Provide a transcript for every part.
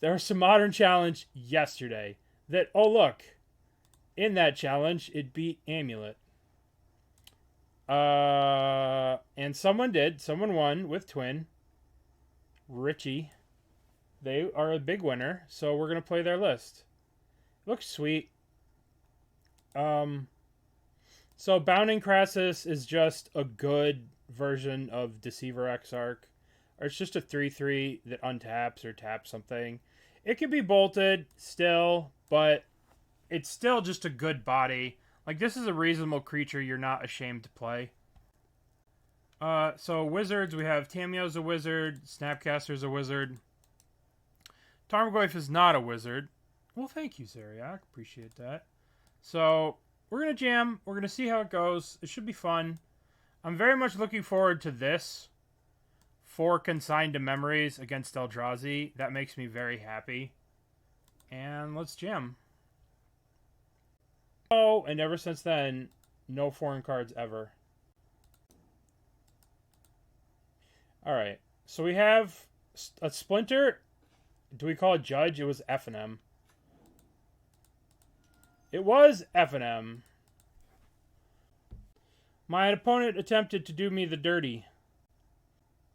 There was some Modern Challenge yesterday that, oh look, in that challenge, it beat Amulet. And someone did. Someone won with Twin. Richie. They are a big winner, so we're going to play their list. Looks sweet. So Bounding Krasis is just a good version of Deceiver Exarch. Or it's just a 3/3 that untaps or taps something. It can be bolted still, but it's still just a good body. Like, this is a reasonable creature you're not ashamed to play. So wizards, we have Tamiyo's a wizard, Snapcaster's a wizard. Tarmogoyf is not a wizard. Well, thank you, Zeriak. Appreciate that. So, we're going to jam. We're going to see how it goes. It should be fun. I'm very much looking forward to this. 4 Consigned to Memories against Eldrazi. That makes me very happy. And let's jam. Oh, and ever since then, no foreign cards ever. Alright. So we have a Splinter. Do we call it Judge? It was F&M. It was F&M. My opponent attempted to do me the dirty.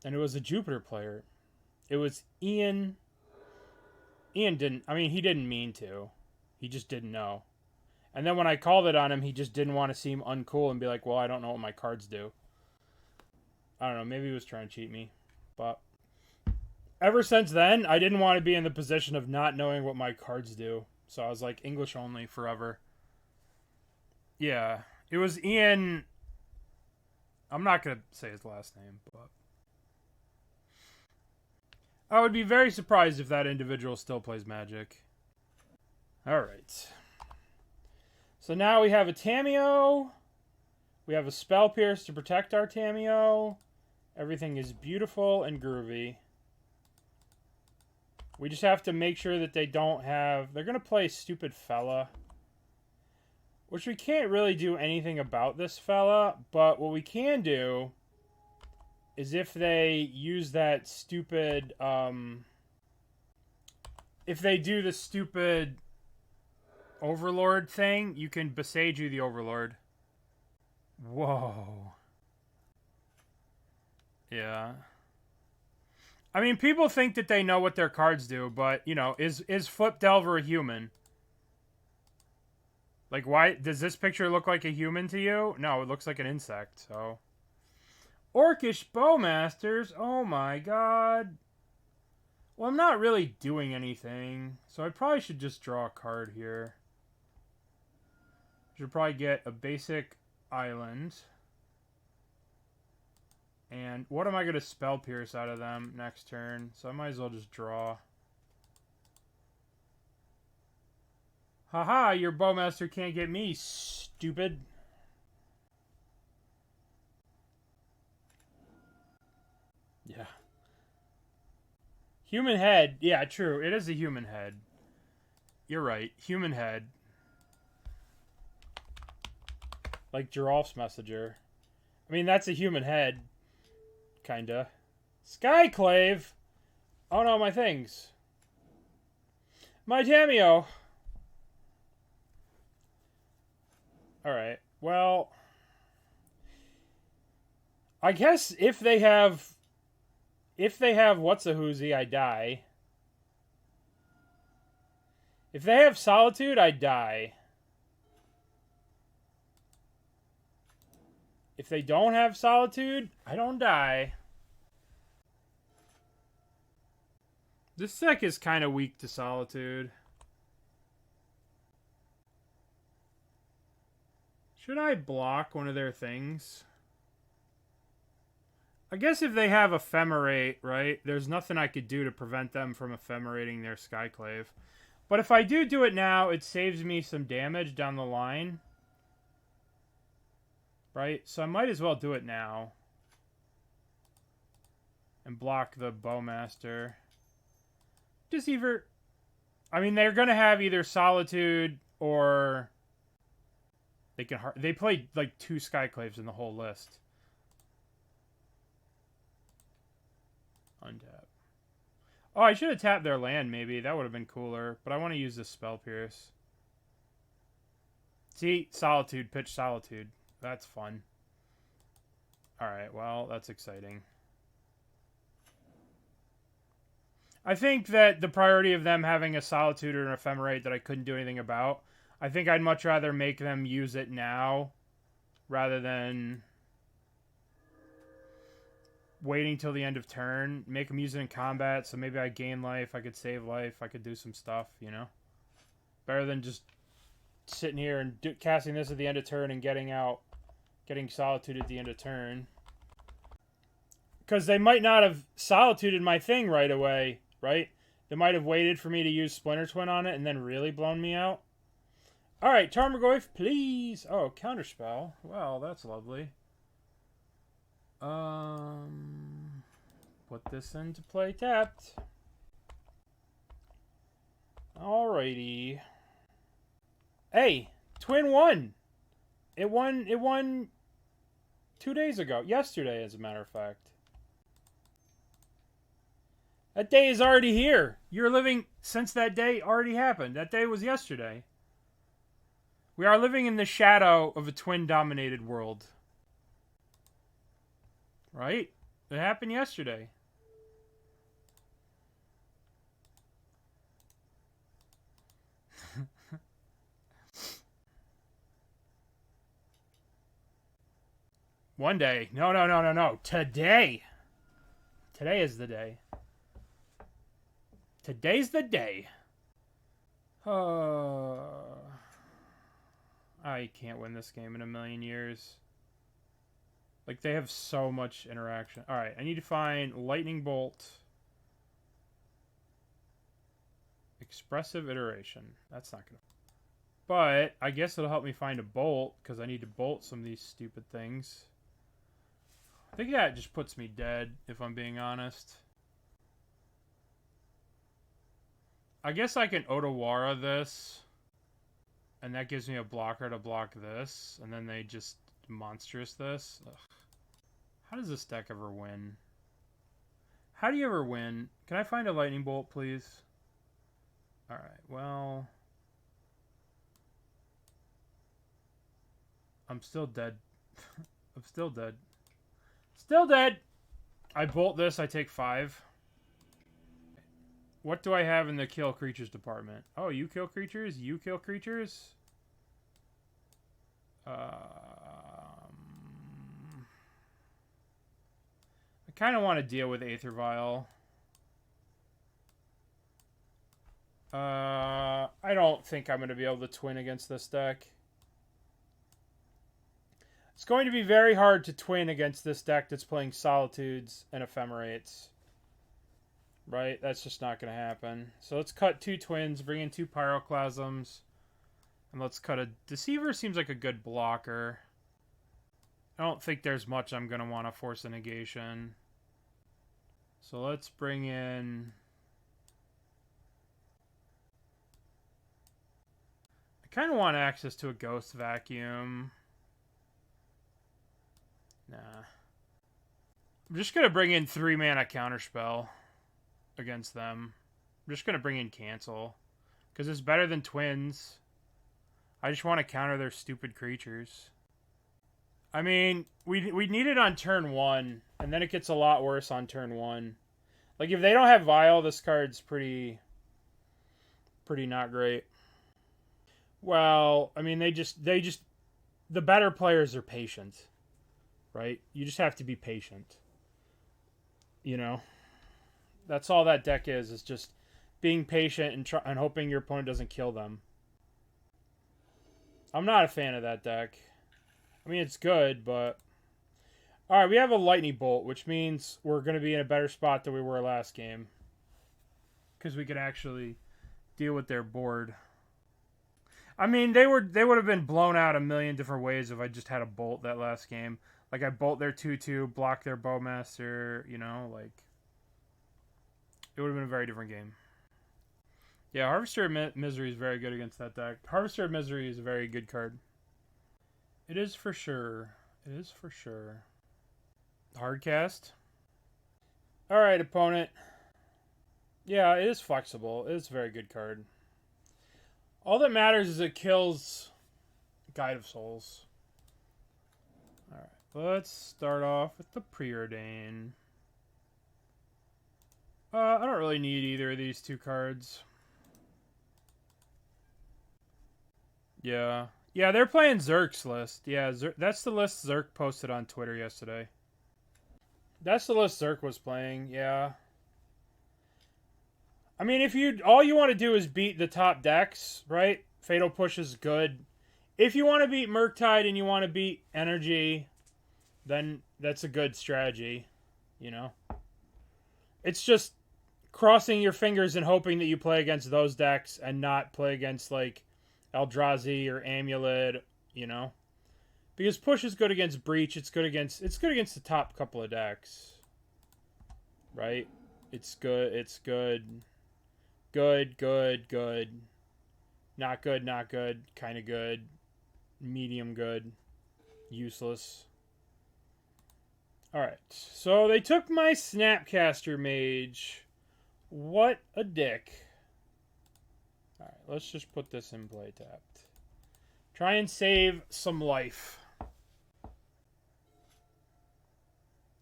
And it was a Jupiter player. It was Ian. Ian didn't... I mean, he didn't mean to. He just didn't know. And then when I called it on him, he just didn't want to seem uncool and be like, well, I don't know what my cards do. I don't know. Maybe he was trying to cheat me. But ever since then, I didn't want to be in the position of not knowing what my cards do. So I was like, English only forever. Yeah. It was Ian... I'm not going to say his last name, but... I would be very surprised if that individual still plays Magic. Alright. So now we have a Tamiyo. We have a Spell Pierce to protect our Tamiyo. Everything is beautiful and groovy. We just have to make sure that they don't have... They're going to play Stupid Fella. Which we can't really do anything about this fella. But what we can do is if they use that stupid... if they do the stupid Overlord thing, you can Boseiju the Overlord. Whoa. Yeah. I mean, people think that they know what their cards do, but, you know, is Flip Delver a human? Like, why does this picture look like a human to you? No, it looks like an insect, so. Orcish Bowmasters? Oh my god. Well, I'm not really doing anything, so I probably should just draw a card here. Should probably get a basic island. And what am I going to Spell Pierce out of them next turn? So I might as well just draw. Haha, your Bowmaster can't get me, stupid. Yeah. Human head. Yeah, true. It is a human head. You're right. Human head. Like Giraffe's Messenger. I mean, that's a human head. Kinda. Skyclave! Oh no, my things. My Tamiyo! Alright, well... I guess if they have... If they have What's-A-Whoozy, I die. If they have Solitude, I die. If they don't have Solitude, I don't die. This deck is kind of weak to Solitude. Should I block one of their things? I guess if they have Ephemerate, right? There's nothing I could do to prevent them from Ephemerating their Skyclave. But if I do it now, it saves me some damage down the line. Right? So I might as well do it now. And block the Bowmaster. Deceiver. I mean, they're going to have either Solitude or... They played like 2 Skyclaves in the whole list. Untap. Oh, I should have tapped their land, maybe. That would have been cooler. But I want to use this Spell Pierce. See? Solitude. Pitch Solitude. That's fun. Alright, well, that's exciting. I think that the priority of them having a Solitude or an Ephemerate that I couldn't do anything about, I think I'd much rather make them use it now rather than waiting till the end of turn. Make them use it in combat, so maybe I gain life, I could save life, I could do some stuff, you know? Better than just sitting here and casting this at the end of turn and getting Solitude at the end of turn. Because they might not have Solituded my thing right away, right? They might have waited for me to use Splinter Twin on it and then really blown me out. Alright, Tarmogoyf, please. Oh, Counterspell. Well, that's lovely. Put this into play tapped. Alrighty. Hey, Twin won. It won 2 days ago. Yesterday, as a matter of fact. That day is already here. You're living since that day already happened. That day was yesterday. We are living in the shadow of a twin-dominated world. Right? It happened yesterday. One day. No. Today. Today is the day. Today's the day. I can't win this game in a million years. Like, they have so much interaction. Alright, I need to find Lightning Bolt. Expressive Iteration. That's not gonna... But, I guess it'll help me find a bolt, because I need to bolt some of these stupid things. I think that just puts me dead, if I'm being honest. I guess I can Otawara this. And that gives me a blocker to block this. And then they just monstrous this. Ugh. How does this deck ever win? How do you ever win? Can I find a lightning bolt, please? Alright, well... I'm still dead. I'm still dead. Still dead! I bolt this, I take 5. What do I have in the kill creatures department? Oh, you kill creatures? You kill creatures? I kind of want to deal with Aether Vial. I don't think I'm going to be able to twin against this deck. It's going to be very hard to twin against this deck that's playing Solitudes and Ephemerates. Right? That's just not going to happen. So let's cut 2 twins, bring in 2 Pyroclasms, and let's cut a... Deceiver seems like a good blocker. I don't think there's much I'm going to want to Force a Negation. So let's bring in... I kind of want access to a Ghost Vacuum. Nah. I'm just going to bring in 3 mana Counterspell against them. I'm just going to bring in Cancel. Because it's better than twins. I just want to counter their stupid creatures. I mean, we need it on turn 1. And then it gets a lot worse on turn 1. Like, if they don't have Vial, this card's pretty not great. Well, I mean, they just... The better players are patient. Right? You just have to be patient. You know? That's all that deck is just being patient and hoping your opponent doesn't kill them. I'm not a fan of that deck. I mean, it's good, but... Alright, we have a Lightning Bolt, which means we're going to be in a better spot than we were last game. Because we could actually deal with their board. I mean, they would have been blown out a million different ways if I just had a Bolt that last game. Like, I bolt their 2/2, block their Bowmaster, you know, like... It would have been a very different game. Yeah, Harvester of Misery is very good against that deck. Harvester of Misery is a very good card. It is for sure. It is for sure. Hardcast. Alright, opponent. Yeah, it is flexible. It is a very good card. All that matters is it kills Guide of Souls. Alright, let's start off with the Preordain. I don't really need either of these two cards. Yeah. Yeah, they're playing Zerk's list. Yeah, that's the list Zerk posted on Twitter yesterday. That's the list Zerk was playing, yeah. I mean, if all you want to do is beat the top decks, right? Fatal Push is good. If you want to beat Murktide and you want to beat Energy, then that's a good strategy, you know? It's just crossing your fingers and hoping that you play against those decks and not play against, like, Eldrazi or Amulet, you know? Because Push is good against Breach, it's good against the top couple of decks. Right? It's good. Good, good, good. Not good, not good. Kind of good. Medium good. Useless. Alright. So they took my Snapcaster Mage. What a dick. Alright, let's just put this in play tapped. Try and save some life.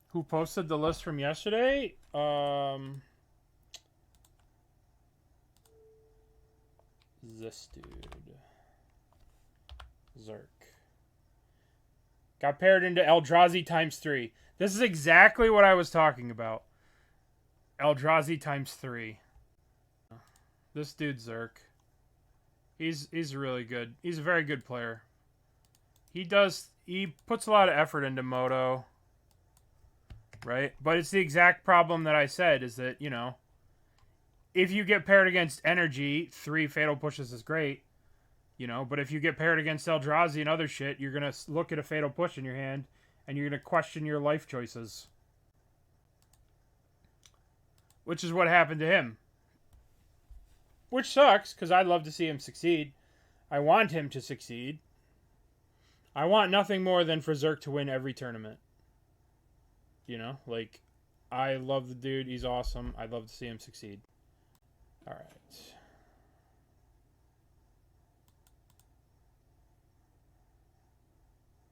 Who posted the list from yesterday? This dude. Zerk. Got paired into Eldrazi times 3. This is exactly what I was talking about. Eldrazi times 3. This dude Zerk. He's really good. He's a very good player. He puts a lot of effort into Moto. Right? But it's the exact problem that I said, is that, you know, if you get paired against Energy, 3 Fatal Pushes is great, you know, but if you get paired against Eldrazi and other shit, you're going to look at a Fatal Push in your hand, and you're going to question your life choices. Which is what happened to him. Which sucks, because I'd love to see him succeed. I want him to succeed. I want nothing more than for Zerk to win every tournament. You know, like, I love the dude. He's awesome. I'd love to see him succeed. All right.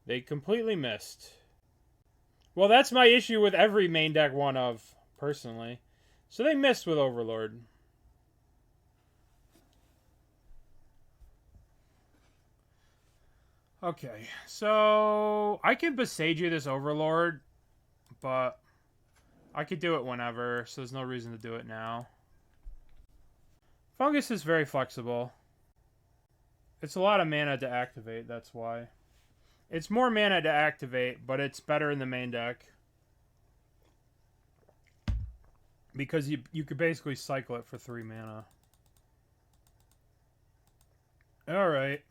They completely missed. Well, that's my issue with every main deck one of, personally. So they missed with Overlord. Okay, so I can Boseiju this Overlord, but I could do it whenever, so there's no reason to do it now. Fungus is very flexible. It's a lot of mana to activate, that's why. It's more mana to activate, but it's better in the main deck. Because you could basically cycle it for 3 mana. Alright.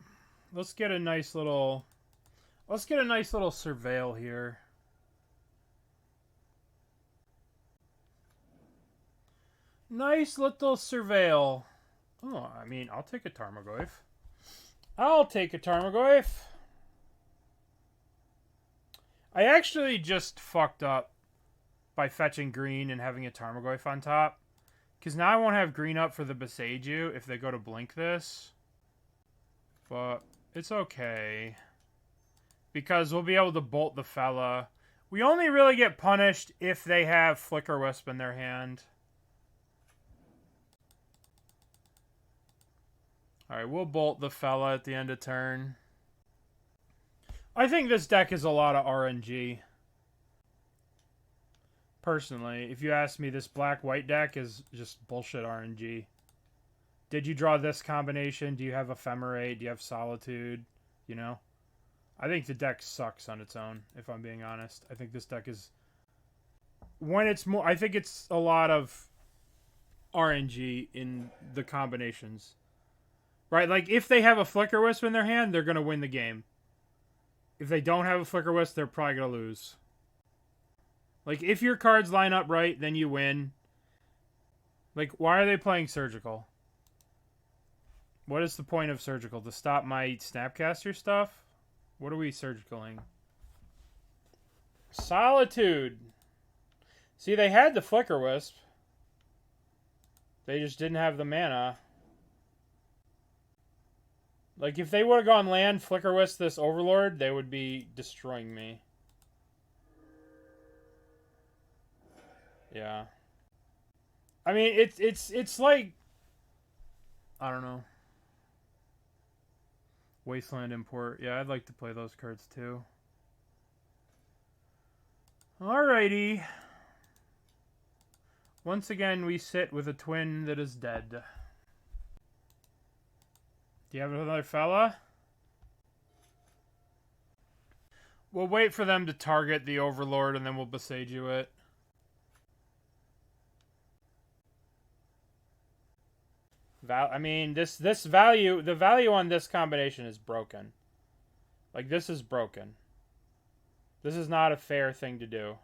Let's get a nice little surveil here. Nice little surveil. Oh, I mean, I'll take a Tarmogoyf. I'll take a Tarmogoyf. I actually just fucked up by fetching green and having a Tarmogoyf on top. Because now I won't have green up for the Boseiju if they go to blink this. But it's okay. Because we'll be able to bolt the fella. We only really get punished if they have Flicker Wisp in their hand. Alright, we'll bolt the fella at the end of turn. I think this deck is a lot of RNG. Personally, if you ask me, this black-white deck is just bullshit RNG. Did you draw this combination? Do you have Ephemerate? Do you have Solitude? You know? I think the deck sucks on its own, if I'm being honest. I think this deck is... I think it's a lot of RNG in the combinations. Right, like, if they have a Flicker Wisp in their hand, they're going to win the game. If they don't have a Flicker Wisp, they're probably going to lose. Like, if your cards line up right, then you win. Like, why are they playing Surgical? What is the point of Surgical? To stop my Snapcaster stuff? What are we Surgicaling? Solitude! See, they had the Flicker Wisp. They just didn't have the mana. Like, if they would have gone land, Flicker Wisp this Overlord, they would be destroying me. Yeah. I mean, it's like... I don't know. Wasteland Import. Yeah, I'd like to play those cards, too. Alrighty. Once again, we sit with a twin that is dead. Do you have another fella? We'll wait for them to target the Overlord, and then we'll Boseiju it. I mean, this value, the value on this combination is broken. Like, this is broken. This is not a fair thing to do.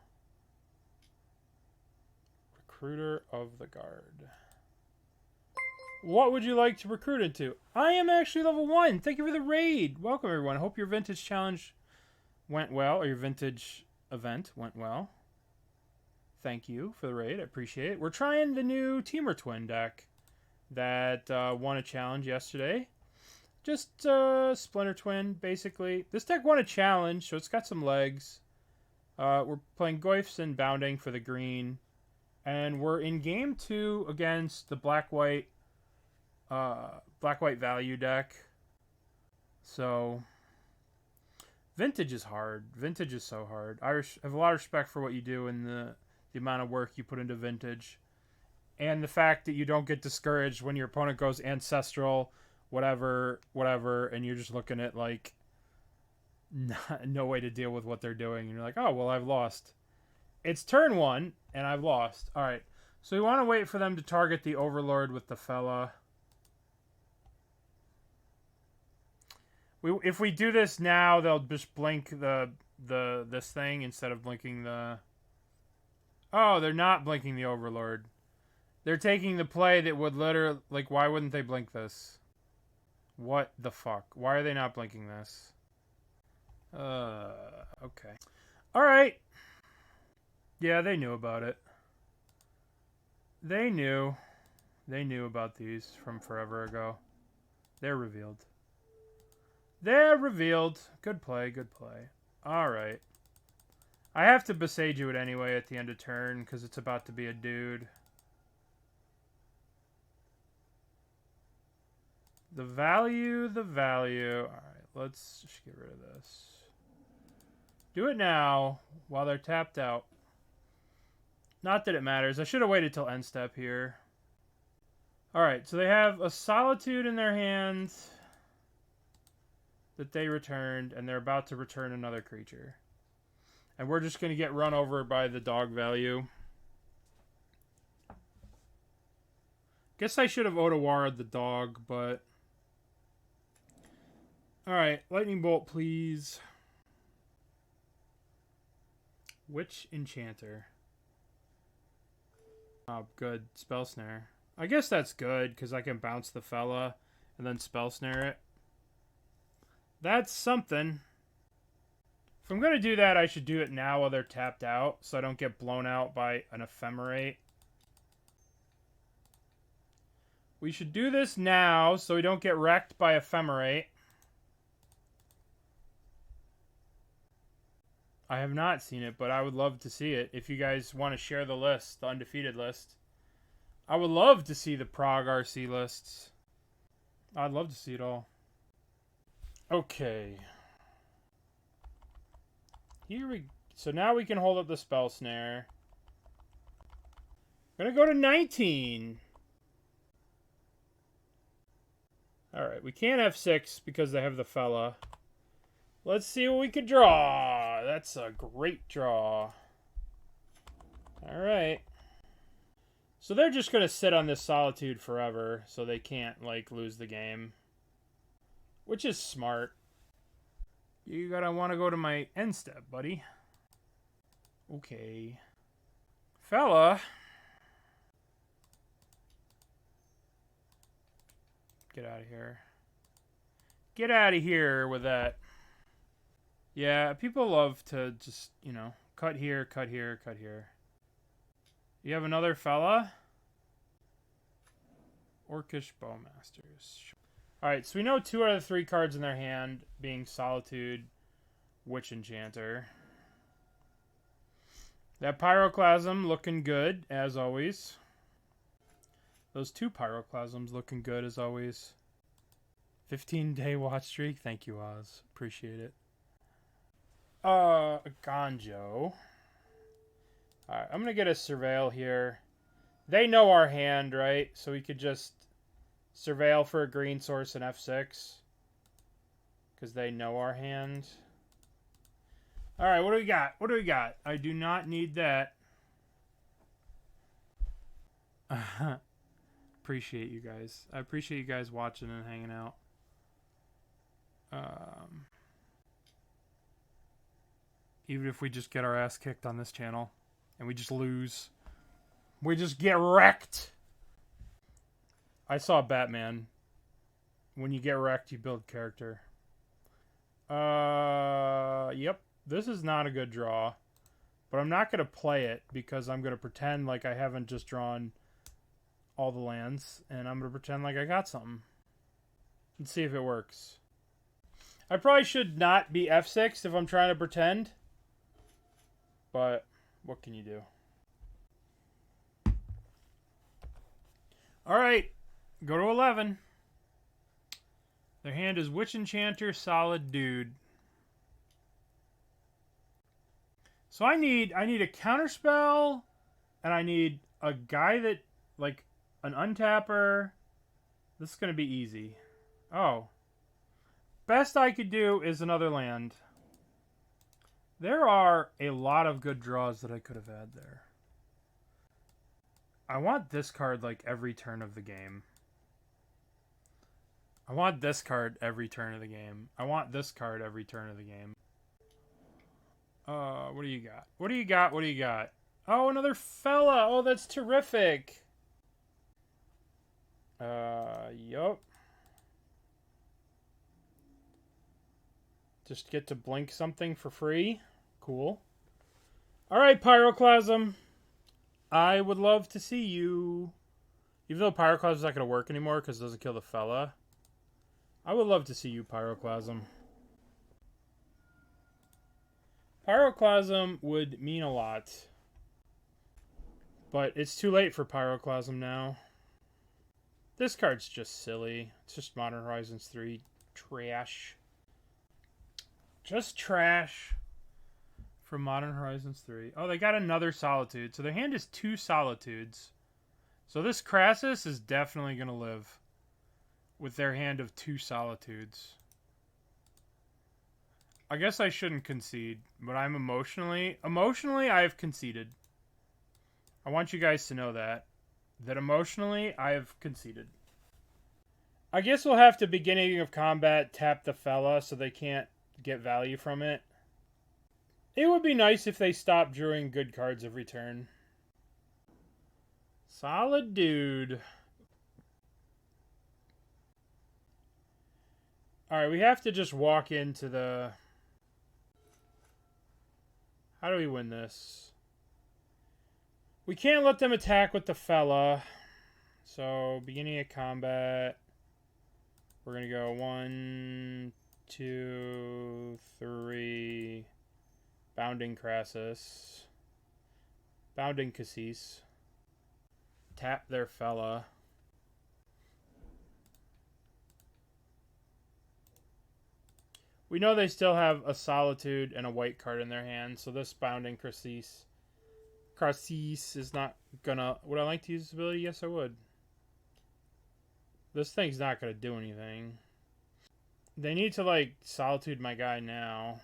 Recruiter of the Guard. What would you like to recruit into? I am actually level 1. Thank you for the raid. Welcome, everyone. Hope your vintage challenge went well, or your vintage event went well. Thank you for the raid. I appreciate it. We're trying the new Temur Twin deck that won a challenge yesterday. Just Splinter Twin, basically. This deck won a challenge, so it's got some legs. We're playing Goyfs and Bounding for the green. And we're in game 2 against the black-white value deck. So, vintage is hard. Vintage is so hard. I have a lot of respect for what you do and the amount of work you put into vintage. And the fact that you don't get discouraged when your opponent goes ancestral, whatever, and you're just looking at, like, no way to deal with what they're doing. And you're like, oh, well, I've lost. It's turn 1, and I've lost. All right, so we want to wait for them to target the Overlord with the fella. If we do this now, they'll just blink this thing instead of blinking the... Oh, they're not blinking the Overlord. They're taking the play that would literally... Like, why wouldn't they blink this? What the fuck? Why are they not blinking this? Okay. Alright. Yeah, they knew about it. They knew. They knew about these from forever ago. They're revealed. They're revealed. Good play, good play. Alright. I have to Boseiju it anyway at the end of turn, because it's about to be a dude. The value. Alright, let's just get rid of this. Do it now, while they're tapped out. Not that it matters. I should have waited till end step here. Alright, so they have a Solitude in their hand that they returned, and they're about to return another creature. And we're just going to get run over by the dog value. Guess I should have Otawara the dog, but... Alright, Lightning Bolt, please. Which Enchanter? Oh, good. Spell Snare. I guess that's good, because I can bounce the fella and then Spell Snare it. That's something. If I'm going to do that, I should do it now while they're tapped out, so I don't get blown out by an Ephemerate. We should do this now, so we don't get wrecked by Ephemerate. I have not seen it, but I would love to see it. If you guys want to share the list, the undefeated list. I would love to see the Prog RC lists. I'd love to see it all. Okay. So now we can hold up the Spell Snare. I'm gonna go to 19. Alright, we can't have 6 because they have the fella. Let's see what we could draw. That's a great draw. Alright. So they're just gonna sit on this Solitude forever, so they can't, like, lose the game. Which is smart. You gotta want to go to my end step, buddy. Okay. Fella. Get out of here. Get out of here with that. Yeah, people love to just, you know, cut here, cut here, cut here. You have another fella? Orcish Bowmasters. Alright, so we know 2 out of the 3 cards in their hand, being Solitude, Witch Enchanter. That Pyroclasm looking good, as always. Those 2 Pyroclasms looking good, as always. 15-day watch streak. Thank you, Oz. Appreciate it. Gonjo. Alright, I'm going to get a Surveil here. They know our hand, right? So we could just Surveil for a green source in F6. Because they know our hand. Alright, what do we got? What do we got? I do not need that. Appreciate you guys. I appreciate you guys watching and hanging out. Even if we just get our ass kicked on this channel. And we just lose. We just get wrecked. I saw Batman. When you get wrecked, you build character. Yep. This is not a good draw. But I'm not going to play it because I'm going to pretend like I haven't just drawn all the lands. And I'm going to pretend like I got something. Let's see if it works. I probably should not be F6 if I'm trying to pretend. But what can you do? Alright. Go to 11. Their hand is Witch Enchanter, Solid Dude. So I need a Counterspell, and I need a guy that, like, an untapper. This is going to be easy. Oh. Best I could do is another land. There are a lot of good draws that I could have had there. I want this card, like, every turn of the game. I want this card every turn of the game. I want this card every turn of the game. What do you got? What do you got? What do you got? Oh, another fella. Oh, that's terrific. Yup. Just get to blink something for free. Cool. Alright, Pyroclasm. I would love to see you. Even though Pyroclasm is not going to work anymore because it doesn't kill the fella. I would love to see you, Pyroclasm. Pyroclasm would mean a lot. But it's too late for Pyroclasm now. This card's just silly. It's just Modern Horizons 3 trash. Just trash from Modern Horizons 3. Oh, they got another Solitude. So their hand is 2 Solitudes. So this Krasis is definitely going to live with their hand of 2 Solitudes. I guess I shouldn't concede, but I'm emotionally I have conceded. I want you guys to know that emotionally I have conceded. I guess we'll have to, beginning of combat, tap the fella so they can't get value from it. It would be nice if they stopped drawing good cards every turn. Solid Dude. Alright, we have to just walk into the... How do we win this? We can't let them attack with the fella. So, beginning of combat. We're going to go 1, 2, 3. Bounding Krasis. Bounding Krasis. Tap their fella. We know they still have a Solitude and a white card in their hand, so this Bounding Krasis is not gonna... Would I like to use this ability? Yes, I would. This thing's not gonna do anything. They need to, like, Solitude my guy now.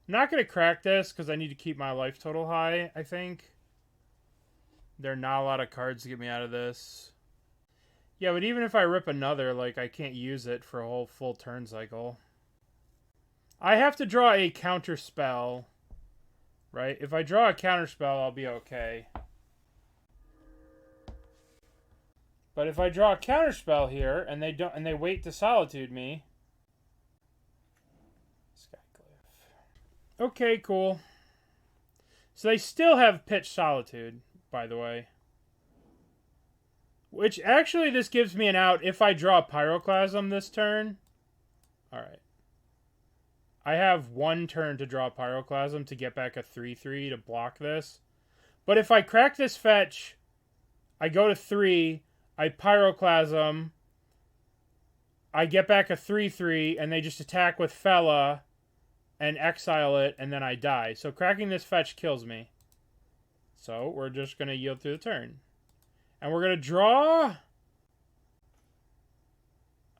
I'm not gonna crack this, because I need to keep my life total high, I think. There are not a lot of cards to get me out of this. Yeah, but even if I rip another, like, I can't use it for a whole full turn cycle. I have to draw a Counterspell, right? If I draw a Counterspell, I'll be okay. But if I draw a Counterspell here and they wait to Solitude me. Skycliff. Okay, cool. So they still have pitch Solitude, by the way. Which, actually, this gives me an out if I draw Pyroclasm this turn. Alright. I have one turn to draw Pyroclasm to get back a 3/3 to block this. But if I crack this fetch, I go to 3, I Pyroclasm, I get back a 3/3, and they just attack with Fella and exile it, and then I die. So cracking this fetch kills me. So we're just going to yield through the turn. And we're going to draw...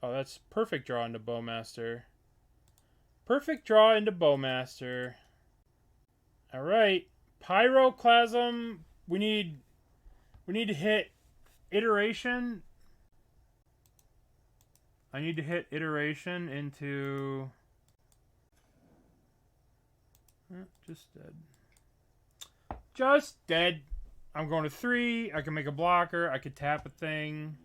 Oh, that's perfect draw into Bowmaster. Perfect draw into Bowmaster. Alright. Pyroclasm. We need to hit Iteration. I need to hit Iteration into... Just dead. Just dead. I'm going to 3. I can make a blocker. I could tap a thing.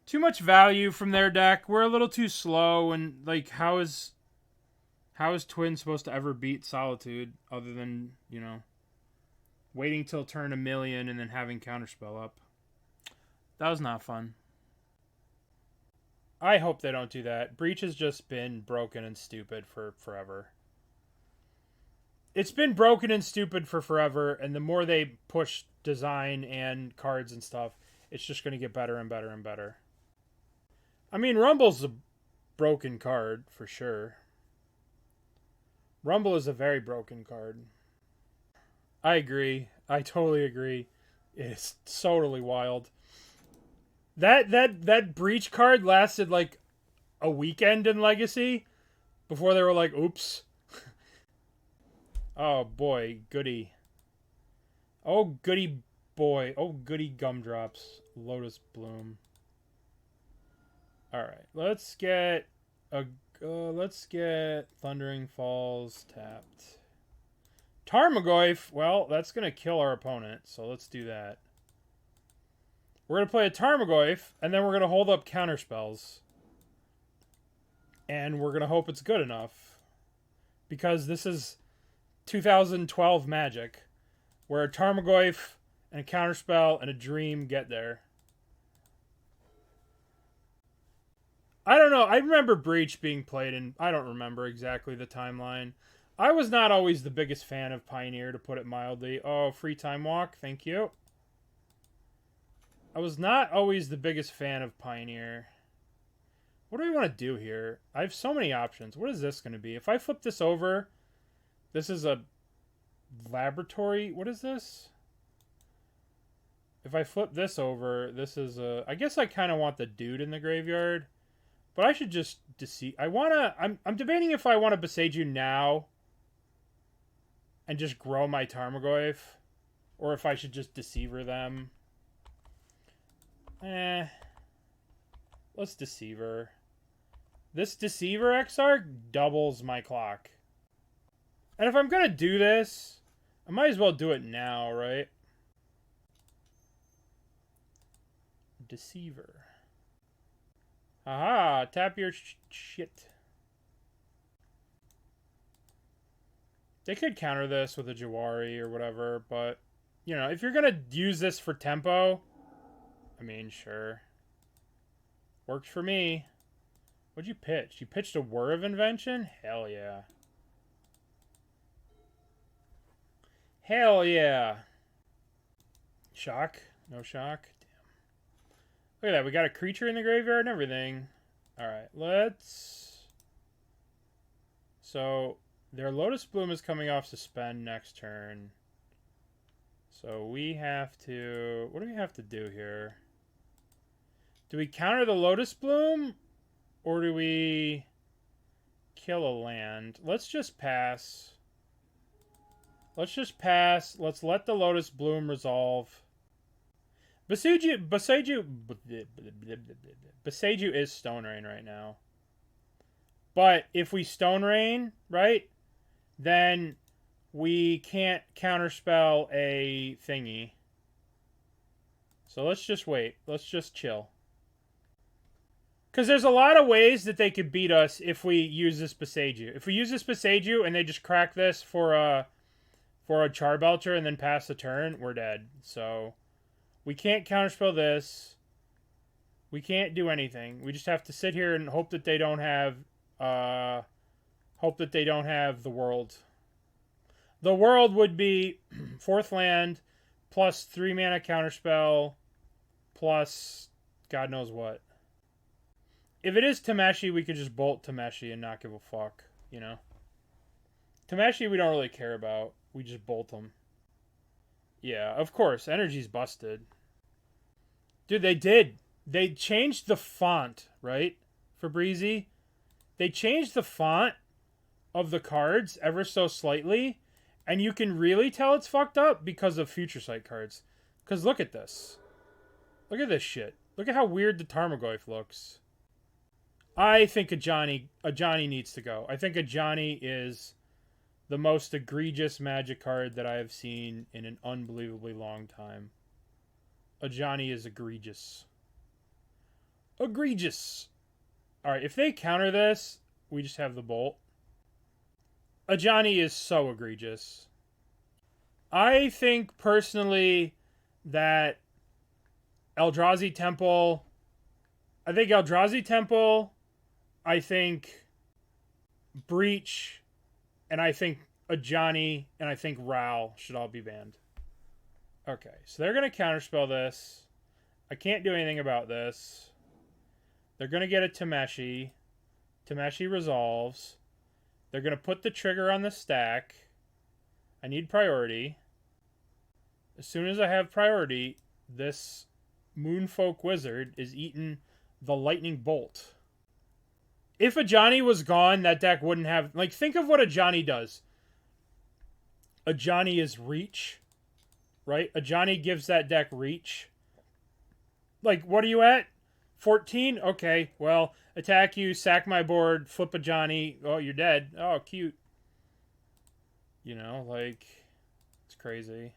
Too much value from their deck. We're a little too slow. And, like, how is Twin supposed to ever beat Solitude other than, you know, waiting till turn 1,000,000 and then having Counterspell up? That was not fun. I hope they don't do that. Breach has just been broken and stupid for forever. It's been broken and stupid for forever, and the more they push design and cards and stuff, it's just going to get better and better and better. I mean, Rumble's a broken card, for sure. Rumble is a very broken card. I agree. I totally agree. It's totally wild. That Breach card lasted like a weekend in Legacy before they were like, oops. Oh boy, goody. Oh goody boy. Oh goody gumdrops. Lotus Bloom. Alright, let's get Thundering Falls tapped. Tarmogoyf, well, that's gonna kill our opponent, so let's do that. We're gonna play a Tarmogoyf, and then we're gonna hold up counterspells. And we're gonna hope it's good enough. Because this is 2012 Magic, where a Tarmogoyf and a Counterspell and a Dream get there. I don't know. I remember Breach being played, and I don't remember exactly the timeline. I was not always the biggest fan of Pioneer, to put it mildly. Oh, free time walk. Thank you. I was not always the biggest fan of Pioneer. What do we want to do here? I have so many options. What is this going to be? If I flip this over... This is a laboratory. What is this? If I flip this over, this is a... I guess I kind of want the dude in the graveyard. But I should just deceive... I'm debating if I want to Boseiju now and just grow my Tarmogoyf, or if I should just Deceiver them. Let's Deceiver. This Deceiver Exarch doubles my clock. And if I'm going to do this, I might as well do it now, right? Deceiver. Haha, tap your shit. They could counter this with a Jawari or whatever, but, you know, if you're going to use this for tempo, I mean, sure. Works for me. What'd you pitch? You pitched a Whir of Invention? Hell yeah. Hell yeah. Shock? No shock? Damn. Look at that. We got a creature in the graveyard and everything. Alright, let's... So, their Lotus Bloom is coming off Suspend next turn. So we have to... What do we have to do here? Do we counter the Lotus Bloom? Or do we kill a land? Let's just pass. Let's just pass. Let's let the Lotus Bloom resolve. Boseiju is Stone Rain right now. But if we Stone Rain, right, then we can't counterspell a thingy. So let's just wait. Let's just chill. Because there's a lot of ways that they could beat us if we use this Boseiju. If we use this Boseiju and they just crack this for a Charbelcher and then pass the turn, we're dead. So We can't counterspell this. We can't do anything. We just have to sit here and hope that they don't have... hope that they don't have the world. The world would be 4th land, plus 3 mana counterspell, plus God knows what. If it is Tameshi, we could just bolt Tameshi and not give a fuck, you know? Tameshi we don't really care about. We just bolt them. Yeah, of course. Energy's busted. Dude, they did. They changed the font, right? For Breezy. They changed the font of the cards ever so slightly. And you can really tell it's fucked up because of Future Sight cards. Because look at this. Look at this shit. Look at how weird the Tarmogoyf looks. I think Ajani needs to go. I think Ajani is the most egregious Magic card that I have seen in an unbelievably long time. Ajani is egregious. Egregious. Alright, if they counter this, we just have the bolt. Ajani is so egregious. I think, personally, that Eldrazi Temple... I think Eldrazi Temple, I think Breach, and I think Ajani, and I think Ral should all be banned. Okay, so they're going to counterspell this. I can't do anything about this. They're going to get a Tameshi. Tameshi resolves. They're going to put the trigger on the stack. I need priority. As soon as I have priority, this Moonfolk Wizard is eating the Lightning Bolt. If Ajani was gone, that deck wouldn't have... Like, think of what Ajani does. Ajani is reach, right? Ajani gives that deck reach. Like, what are you at? 14? Okay, well, attack you, sack my board, flip Ajani. Oh, you're dead. Oh, cute. You know, like, it's crazy.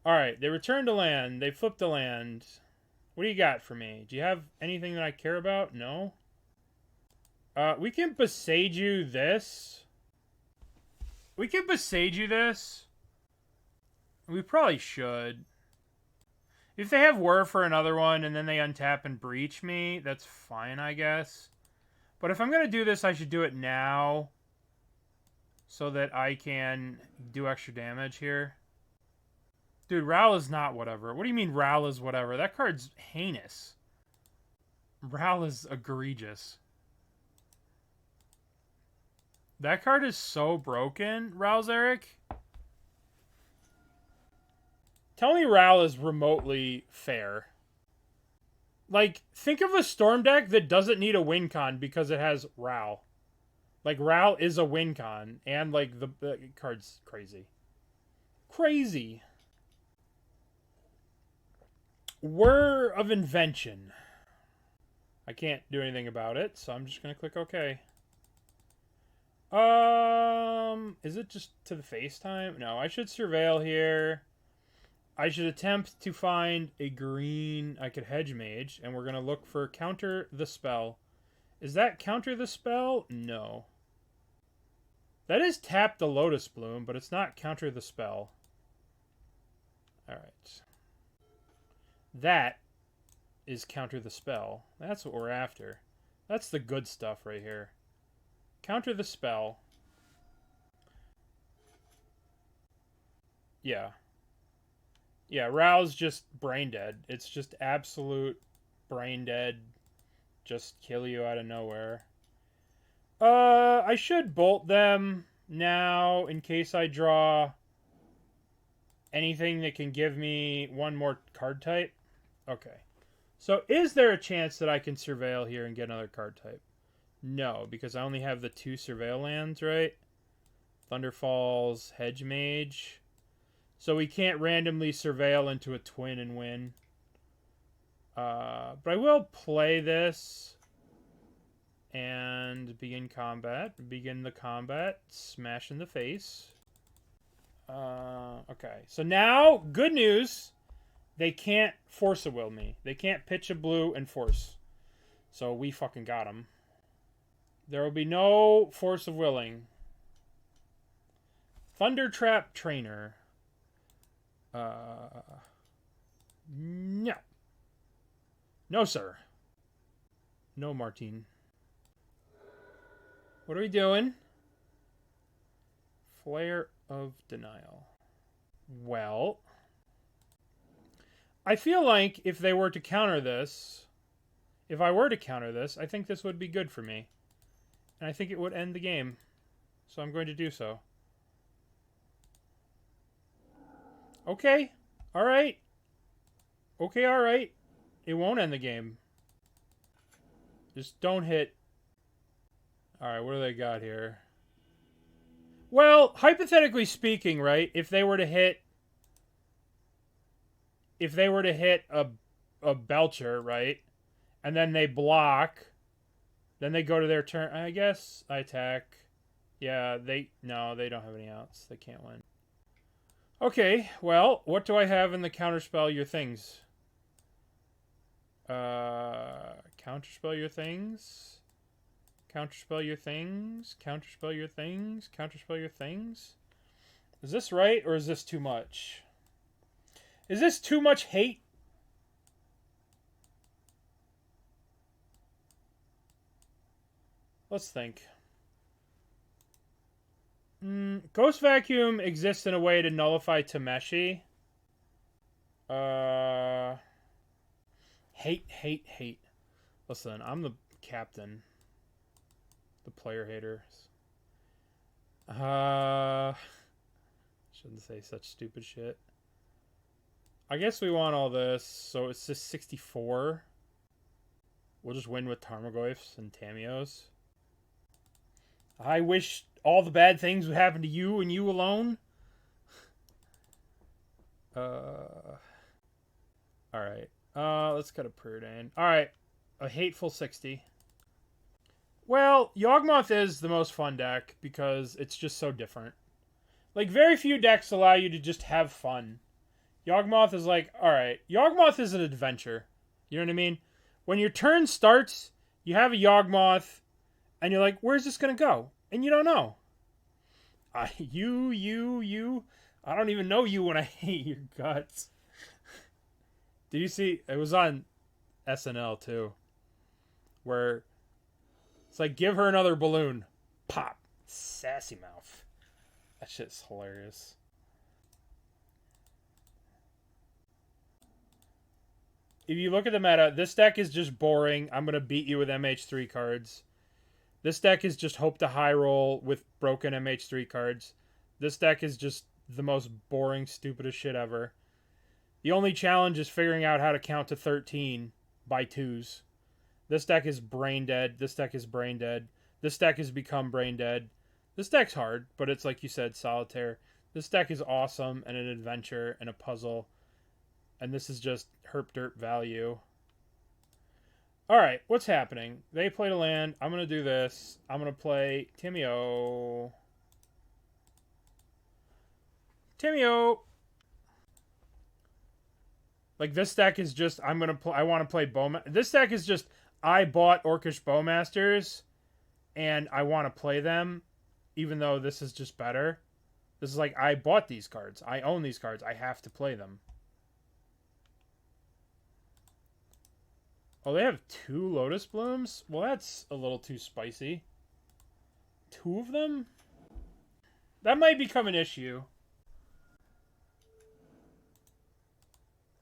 Alright, they returned to land. They flipped the land. What do you got for me? Do you have anything that I care about? No? We can Boseiju this. We can Boseiju this. We probably should. If they have Whir for another one and then they untap and breach me, that's fine, I guess. But if I'm going to do this, I should do it now so that I can do extra damage here. Dude, Ral is not whatever. What do you mean Ral is whatever? That card's heinous. Ral is egregious. That card is so broken, Ral's Eric. Tell me Ral is remotely fair. Like, think of a Storm deck that doesn't need a win con because it has Ral. Like, Ral is a win con. And, like, the card's crazy. Crazy. Whir of Invention. I can't do anything about it, so I'm just going to click OK. Is it just to the FaceTime? No, I should surveil here. I should attempt to find a green. I could Hedge Mage, and we're going to look for Counter the Spell. Is that Counter the Spell? No. That is Tap the Lotus Bloom, but it's not Counter the Spell. Alright. That is Counter the Spell. That's what we're after. That's the good stuff right here. Counter the Spell. Yeah. Yeah, Rao's just brain dead. It's just absolute brain dead. Just kill you out of nowhere. I should bolt them now in case I draw anything that can give me one more card type. Okay. So is there a chance that I can surveil here and get another card type? No, because I only have the 2 surveil lands, right? Thunderfalls, Hedge Mage. So we can't randomly surveil into a twin and win. But I will play this and begin combat. Begin the combat. Smash in the face. Okay. So now, good news. They can't force a will me. They can't pitch a blue and force. So we fucking got them. There will be no force of willing. Thundertrap Trainer. No. No, sir. No, Martin. What are we doing? Flare of Denial. Well, I feel like if they were to counter this, if I were to counter this, I think this would be good for me. And I think it would end the game. So I'm going to do so. Okay. Alright. Okay, alright. It won't end the game. Just don't hit. Alright, what do they got here? Well, hypothetically speaking, right? If they were to hit a Belcher, right? And then they block. Then they go to their turn. I guess I attack. Yeah, no, they don't have any outs. They can't win. Okay, well, what do I have in the counterspell your things? Counterspell your things. Counterspell your things. Counterspell your things. Counterspell your things. Is this right or is this too much? Is this too much hate? Let's think. Ghost Vacuum exists in a way to nullify Tameshi. Hate. Listen, I'm the captain. The player haters. Shouldn't say such stupid shit. I guess we want all this, so it's just 64. We'll just win with Tarmogoyfs and Tamiyos. I wish all the bad things would happen to you and you alone. Alright. Let's cut a Preordain. Alright. A hateful 60. Well, Yawgmoth is the most fun deck because it's just so different. Like, very few decks allow you to just have fun. Yawgmoth is like, alright, Yawgmoth is an adventure. You know what I mean? When your turn starts, you have a Yawgmoth, and you're like, where's this going to go? And you don't know. You. I don't even know you when I hate your guts. Did you see? It was on SNL, too. Where it's like, give her another balloon. Pop. Sassy mouth. That shit's hilarious. If you look at the meta, this deck is just boring. I'm going to beat you with MH3 cards. This deck is just hope to high roll with broken MH3 cards. This deck is just the most boring, stupidest shit ever. The only challenge is figuring out how to count to 13 by 2s. This deck is brain dead. This deck is brain dead. This deck has become brain dead. This deck's hard, but it's like you said, solitaire. This deck is awesome and an adventure and a puzzle. And this is just herp derp value. Alright, what's happening? They played a land. I'm going to do this. I'm going to play Tamiyo. Tamiyo! Like, this deck is just, I want to play Bowmaster. This deck is just, I bought Orcish Bowmasters, and I want to play them, even though this is just better. This is like, I bought these cards. I own these cards. I have to play them. Oh, they have 2 Lotus Blooms? Well, that's a little too spicy. 2 of them? That might become an issue.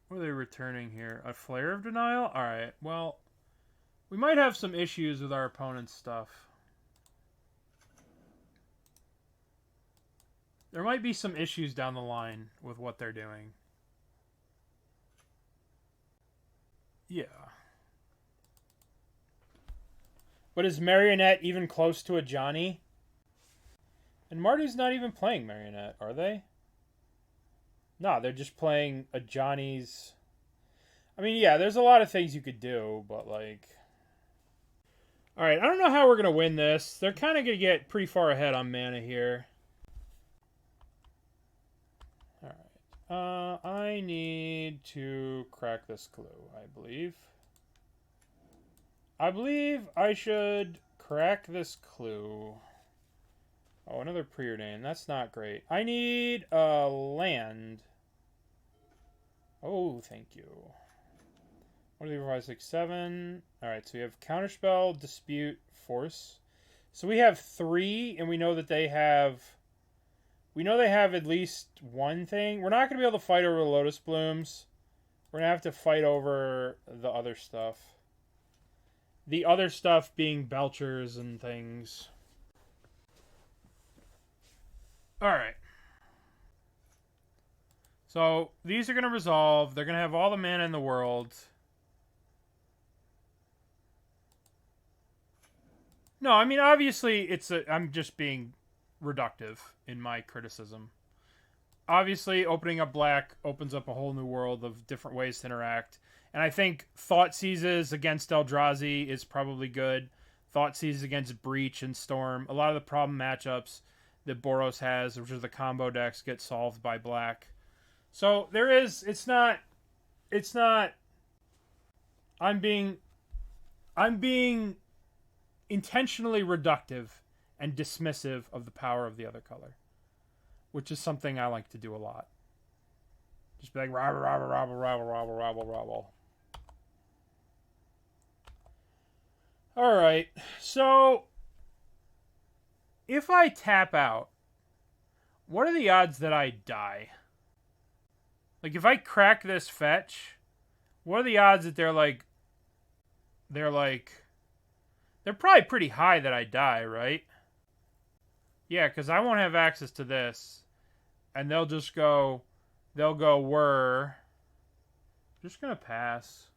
What are they returning here? A Flare of Denial? Alright, well, we might have some issues with our opponent's stuff. There might be some issues down the line with what they're doing. Yeah. But is Marionette even close to a Johnny? And Marty's not even playing Marionette, are they? No, they're just playing a Johnny's... I mean, yeah, there's a lot of things you could do, but, like... Alright, I don't know how we're going to win this. They're kind of going to get pretty far ahead on mana here. Alright. I need to crack this clue, I believe. I believe I should crack this clue. Oh, another Preordain. That's not great. I need a land. Oh, thank you. 1, 2, 3, 4, 5, 6, 7. Alright, so we have Counterspell, Dispute, Force. So we have 3, and we know that they have... We know they have at least one thing. We're not going to be able to fight over the Lotus Blooms. We're going to have to fight over the other stuff. The other stuff being Belchers and things. Alright. So, these are going to resolve. They're going to have all the mana in the world. No, I mean, obviously, I'm just being reductive in my criticism. Obviously, opening up black opens up a whole new world of different ways to interact. And I think Thoughtseizes against Eldrazi is probably good. Thoughtseizes against Breach and Storm. A lot of the problem matchups that Boros has, which are the combo decks, get solved by black. So there is, it's not, I'm being intentionally reductive and dismissive of the power of the other color, which is something I like to do a lot. Just be like, rabble, rabble, rabble, rabble, rabble, rabble, rabble. Alright, so if I tap out, what are the odds that I die? Like, if I crack this fetch, what are the odds that they're probably pretty high that I die, right? Yeah, because I won't have access to this. And they'll go, we're just going to pass.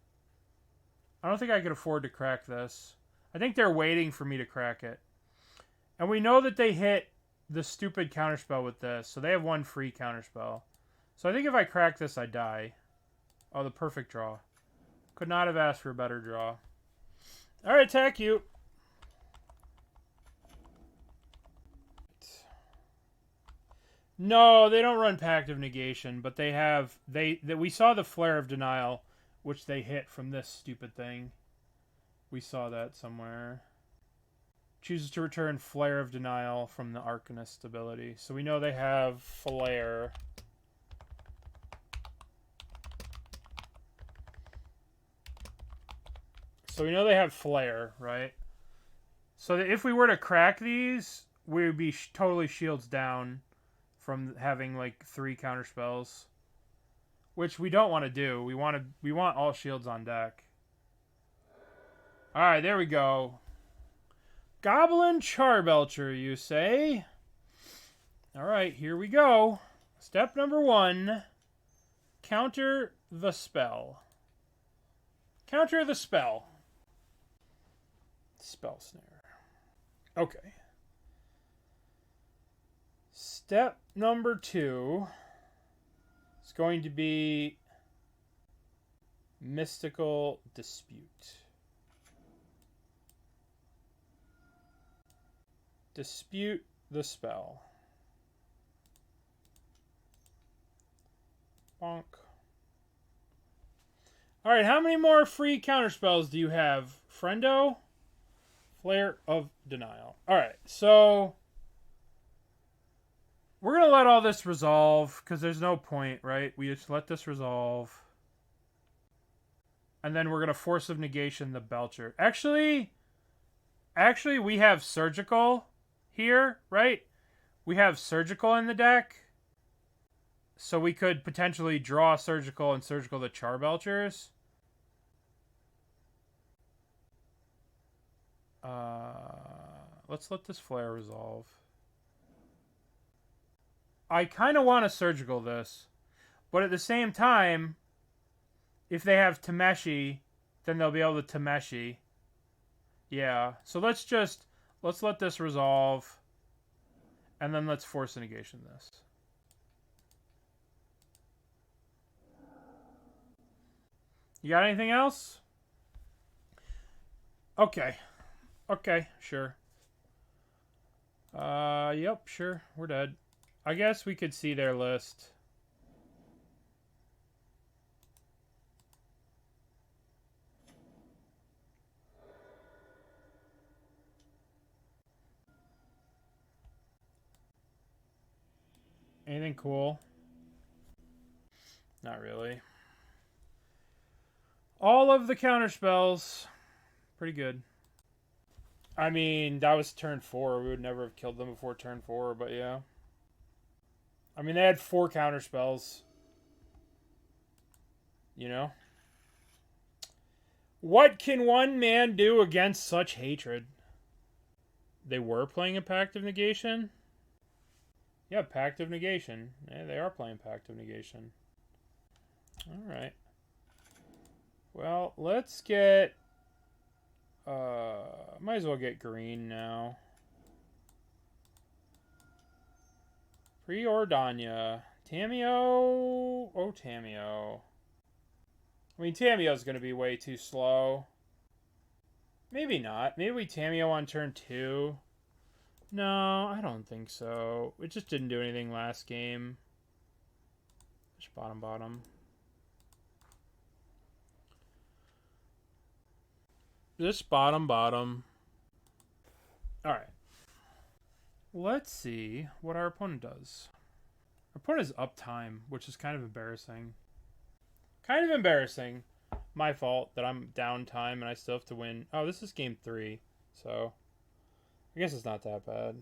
I don't think I could afford to crack this. I think they're waiting for me to crack it. And we know that they hit the stupid counterspell with this, so they have one free counterspell. So I think if I crack this, I die. Oh, the perfect draw. Could not have asked for a better draw. Alright, attack you. No, they don't run Pact of Negation, but they have... we saw the Flare of Denial, which they hit from this stupid thing. We saw that somewhere. Chooses to return Flare of Denial from the Arcanist ability. So we know they have Flare. So we know they have Flare, right? So that if we were to crack these, we would be totally shields down from having like 3 counterspells, which we don't want to do. We want all shields on deck. All right, there we go. Goblin Charbelcher, you say? All right, here we go. Step number 1: counter the spell. Counter the spell. Spell Snare. Okay. Step number 2 is going to be Mystical Dispute. Dispute the spell. Bonk. Alright, how many more free counterspells do you have, friendo? Flare of Denial. Alright, so we're going to let all this resolve, because there's no point, right? We just let this resolve. And then we're going to Force of Negation the Belcher. Actually, we have Surgical here, right? We have Surgical in the deck. So we could potentially draw Surgical and Surgical the Charbelchers. Let's let this Flare resolve. I kind of want to Surgical this. But at the same time, if they have Tameshi, then they'll be able to Tameshi. Yeah, so let's let this resolve. And then let's Force Negation this. You got anything else? Okay. Okay, sure. Yep, sure. We're dead. I guess we could see their list. Anything cool? Not really. All of the counterspells. Pretty good. I mean, that was turn 4. We would never have killed them before turn 4, but yeah. I mean, they had 4 counterspells. You know? What can one man do against such hatred? They were playing a Pact of Negation? Yeah, Pact of Negation. Yeah, they are playing Pact of Negation. Alright. Well, let's get... might as well get green now. Preordain. Tamiyo. Oh, Tamiyo. I mean, Tamiyo's going to be way too slow. Maybe not. Maybe we Tamiyo on turn 2. No, I don't think so. It just didn't do anything last game. Just bottom. Just bottom. Alright. Let's see what our opponent does. Our opponent is uptime, which is kind of embarrassing. Kind of embarrassing. My fault that I'm downtime and I still have to win. Oh, this is game 3, so I guess it's not that bad.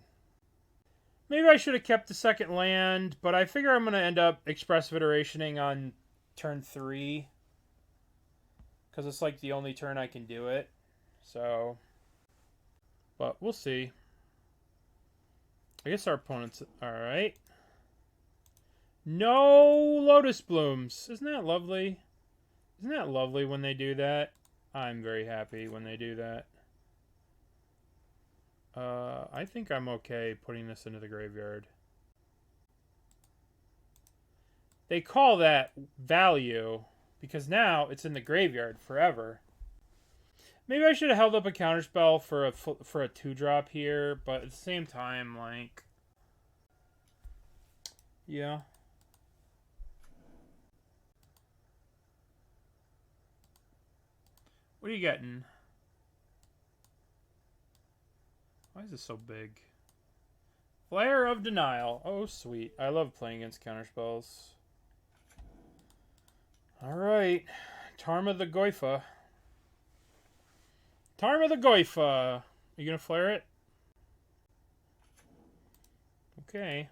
Maybe I should have kept the second land, but I figure I'm going to end up Expressive Iterationing on turn 3. Because it's like the only turn I can do it. So, but we'll see. I guess our opponent's alright. No Lotus Blooms. Isn't that lovely? Isn't that lovely when they do that? I'm very happy when they do that. I think I'm okay putting this into the graveyard. They call that value because now it's in the graveyard forever. Maybe I should have held up a counterspell for a 2-drop here, but at the same time, like, yeah. What are you getting? Why is this so big? Flare of Denial. Oh, sweet. I love playing against counterspells. Alright. Tarmogoyf. Tarmogoyf. Are you going to flare it? Okay.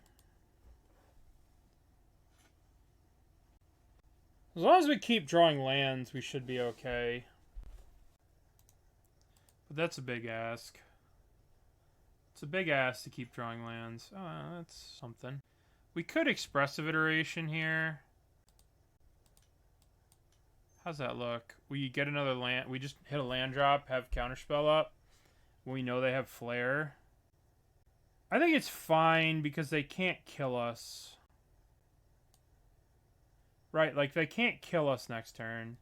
As long as we keep drawing lands, we should be okay. But that's a big ask. It's a big ask to keep drawing lands. Oh, that's something. We could Expressive Iteration here. How's that look? We get another land. We just hit a land drop, have Counterspell up. We know they have Flare. I think it's fine because they can't kill us. Right, like they can't kill us next turn.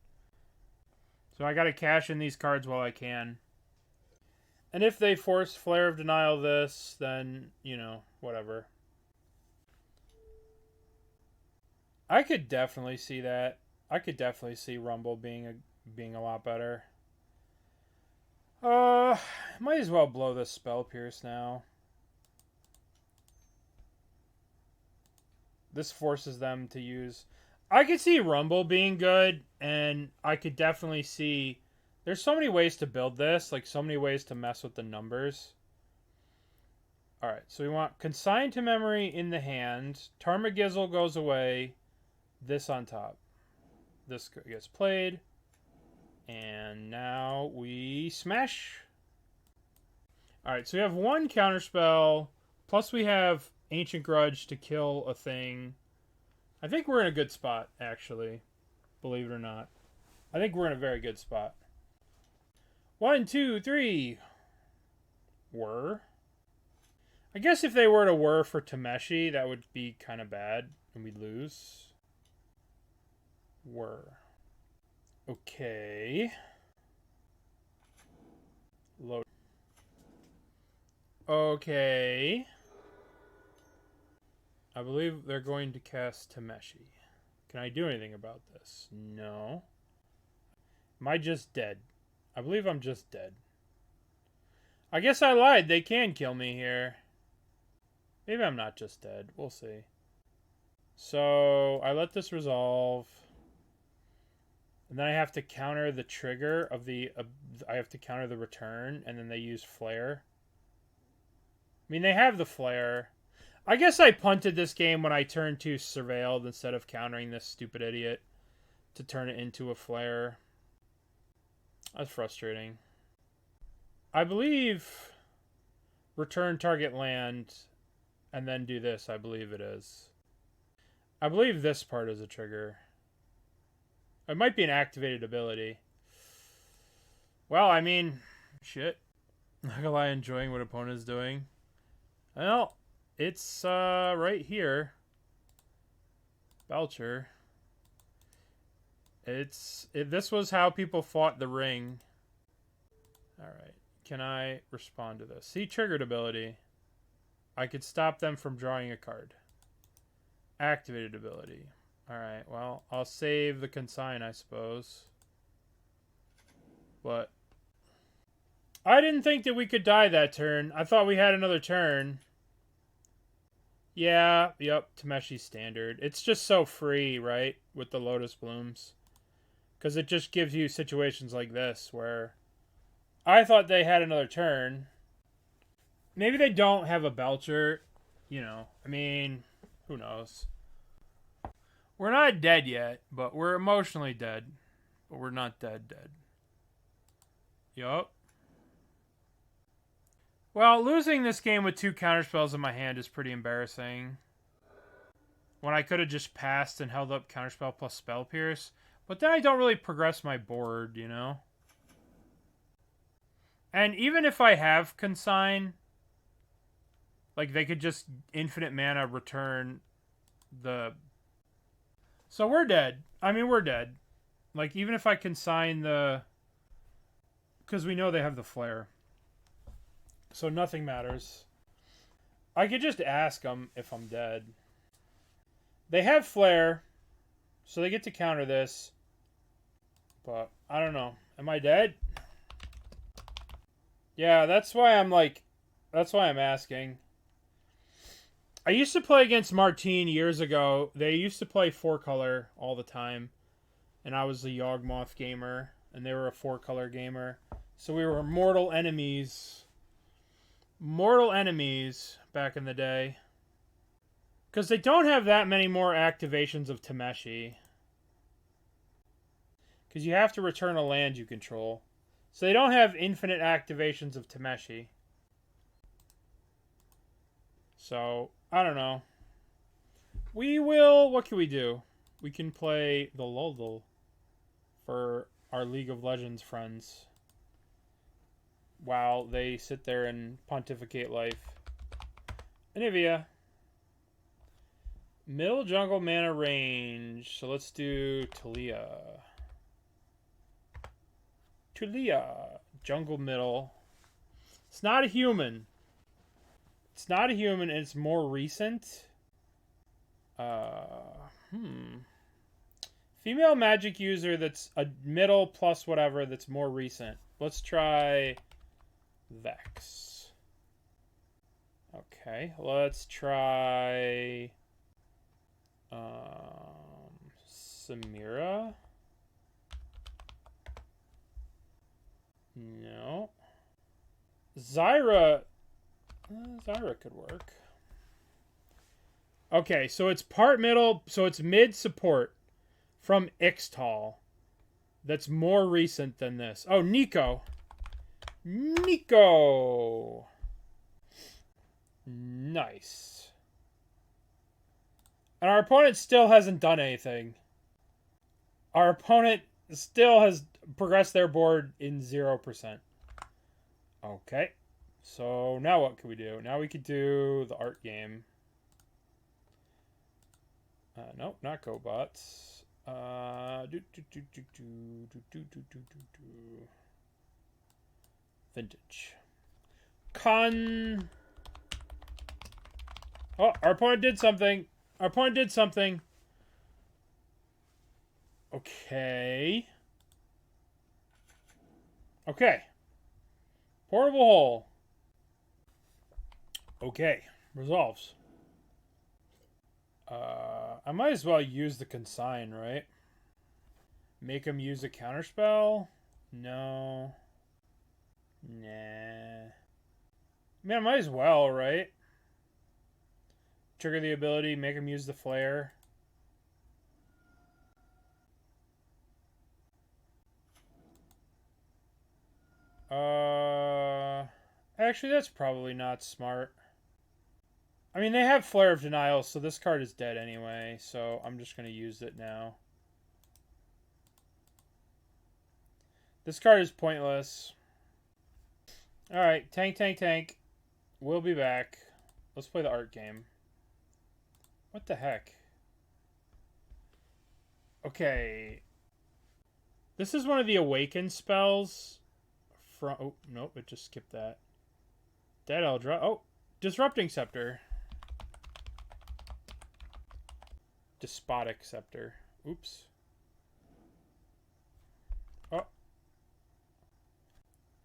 So I gotta cash in these cards while I can. And if they force Flare of Denial this, then, you know, whatever. I could definitely see that. I could definitely see Rumble being a lot better. Might as well blow this Spell Pierce now. This forces them to use... I could see Rumble being good, and I could definitely see... There's so many ways to build this, like so many ways to mess with the numbers. Alright, so we want Consign to Memory in the hand. Tarmogoyf goes away. This on top. This gets played. And now we smash. Alright, so we have one Counterspell. Plus we have Ancient Grudge to kill a thing. I think we're in a good spot, actually. Believe it or not. I think we're in a very good spot. 1, 2, 3. Whir. I guess if they were to whir for Tameshi, that would be kind of bad. And we'd lose. Whir. Okay. Load. Okay. I believe they're going to cast Tameshi. Can I do anything about this? No. Am I just dead? I believe I'm just dead. I guess I lied. They can kill me here. Maybe I'm not just dead. We'll see. So, I let this resolve. And then I have to counter the trigger of the... I have to counter the return, and then they use Flare. I mean, they have the Flare. I guess I punted this game when I turned to Surveilled instead of countering this stupid idiot to turn it into a Flare. That's frustrating. I believe return target land and then do this. I believe it is. I believe this part is a trigger. It might be an activated ability. Well, I mean, shit. Not gonna lie, enjoying what opponent is doing. Well, it's right here. Belcher. This was how people fought the ring. Alright. Can I respond to this? See, triggered ability. I could stop them from drawing a card. Activated ability. Alright, well, I'll save the Consign, I suppose. But I didn't think that we could die that turn. I thought we had another turn. Yeah, yep, Tameshi standard. It's just so free, right? With the Lotus Blooms. Because it just gives you situations like this where I thought they had another turn. Maybe they don't have a Belcher. You know, I mean, who knows? We're not dead yet, but we're emotionally dead. But we're not dead. Yup. Well, losing this game with 2 counterspells in my hand is pretty embarrassing. When I could have just passed and held up Counterspell plus Spell Pierce. But then I don't really progress my board, you know? And even if I have Consign, like, they could just infinite mana return the... So we're dead. I mean, we're dead. Like, even if I consign the... Because we know they have the Flare. So nothing matters. I could just ask them if I'm dead. They have Flare, so they get to counter this. But, I don't know. Am I dead? Yeah, that's why I'm like... That's why I'm asking. I used to play against Martine years ago. They used to play 4-color all the time. And I was a Yawgmoth gamer. And they were a 4-color gamer. So we were mortal enemies. Mortal enemies back in the day. Because they don't have that many more activations of Tameshi. Because you have to return a land you control. So they don't have infinite activations of Tameshi. So, I don't know. We will... What can we do? We can play the Luldul for our League of Legends friends. While they sit there and pontificate life. Anivia. Middle jungle mana range. So let's do Talia. Talia. Jungle middle. It's not a human. It's not a human, and it's more recent. Female magic user that's a middle plus whatever that's more recent. Let's try Vex. Okay, let's try Samira. No. Zyra. Zyra could work. Okay, so it's part middle, so it's mid support from Ixtal. That's more recent than this. Oh, Nico. Nico. Nice. And our opponent still hasn't done anything. Our opponent still has progressed their board in 0%. Okay. So now what can we do? Now we could do the art game. Nope, not GoBots. Vintage. Oh, our opponent did something. Our opponent did something. Okay. Okay. Portable hole. Okay. Resolves. I might as well use the Consign, right? Make him use a counterspell? No. Nah. Man, might as well, right? Trigger the ability, make him use the flare. Actually, that's probably not smart. I mean, they have Flare of Denial, so this card is dead anyway, so I'm just going to use it now. This card is pointless. Alright, tank. We'll be back. Let's play the art game. What the heck? Okay. This is one of the Awaken spells. Oh, nope, it just skipped that. Dead Eldra. Oh, Disrupting Scepter. Despotic Scepter. Oops. Oh.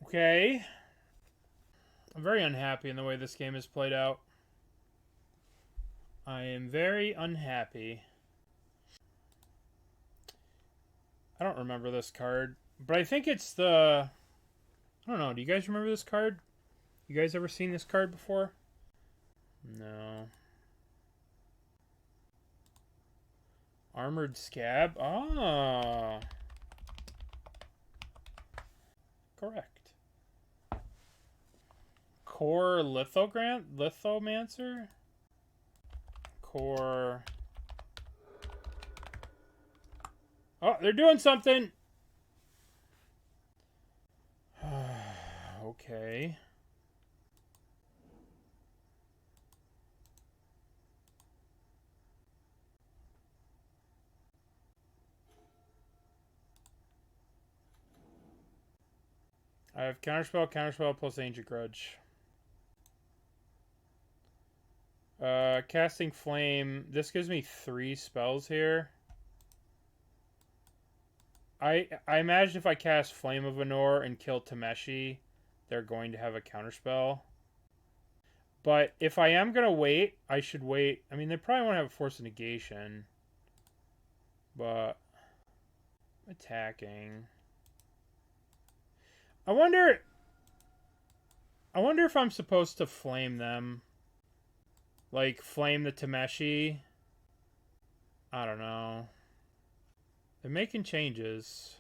Okay. I'm very unhappy in the way this game is played out. I am very unhappy. I don't remember this card, but I think it's the... I don't know. Do you guys remember this card? You guys ever seen this card before? No. Armored Scab? Ah. Correct. Core Lithomancer? Core... Oh, they're doing something! Okay. I have Counterspell plus Ancient Grudge. Casting Flame. This gives me 3 spells here. I imagine if I cast Flame of Anor and kill Tameshi, they're going to have a counterspell. But if I am going to wait, I should wait. I mean, they probably won't have a Force of Negation. But... attacking. I wonder if I'm supposed to flame them. Like, flame the Tameshi. I don't know. They're making changes.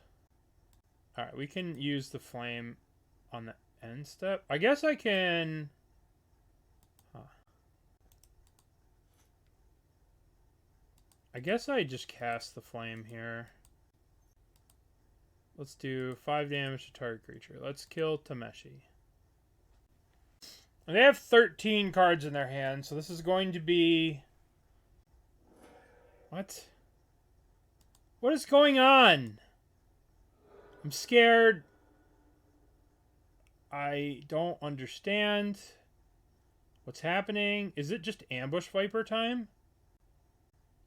Alright, we can use the flame on the end step. I guess I can... Huh. I guess I just cast the flame here. Let's do 5 damage to target creature. Let's kill Tameshi. And they have 13 cards in their hand, so this is going to be... What? What is going on? I'm scared. I don't understand what's happening. Is it just Ambush Viper time?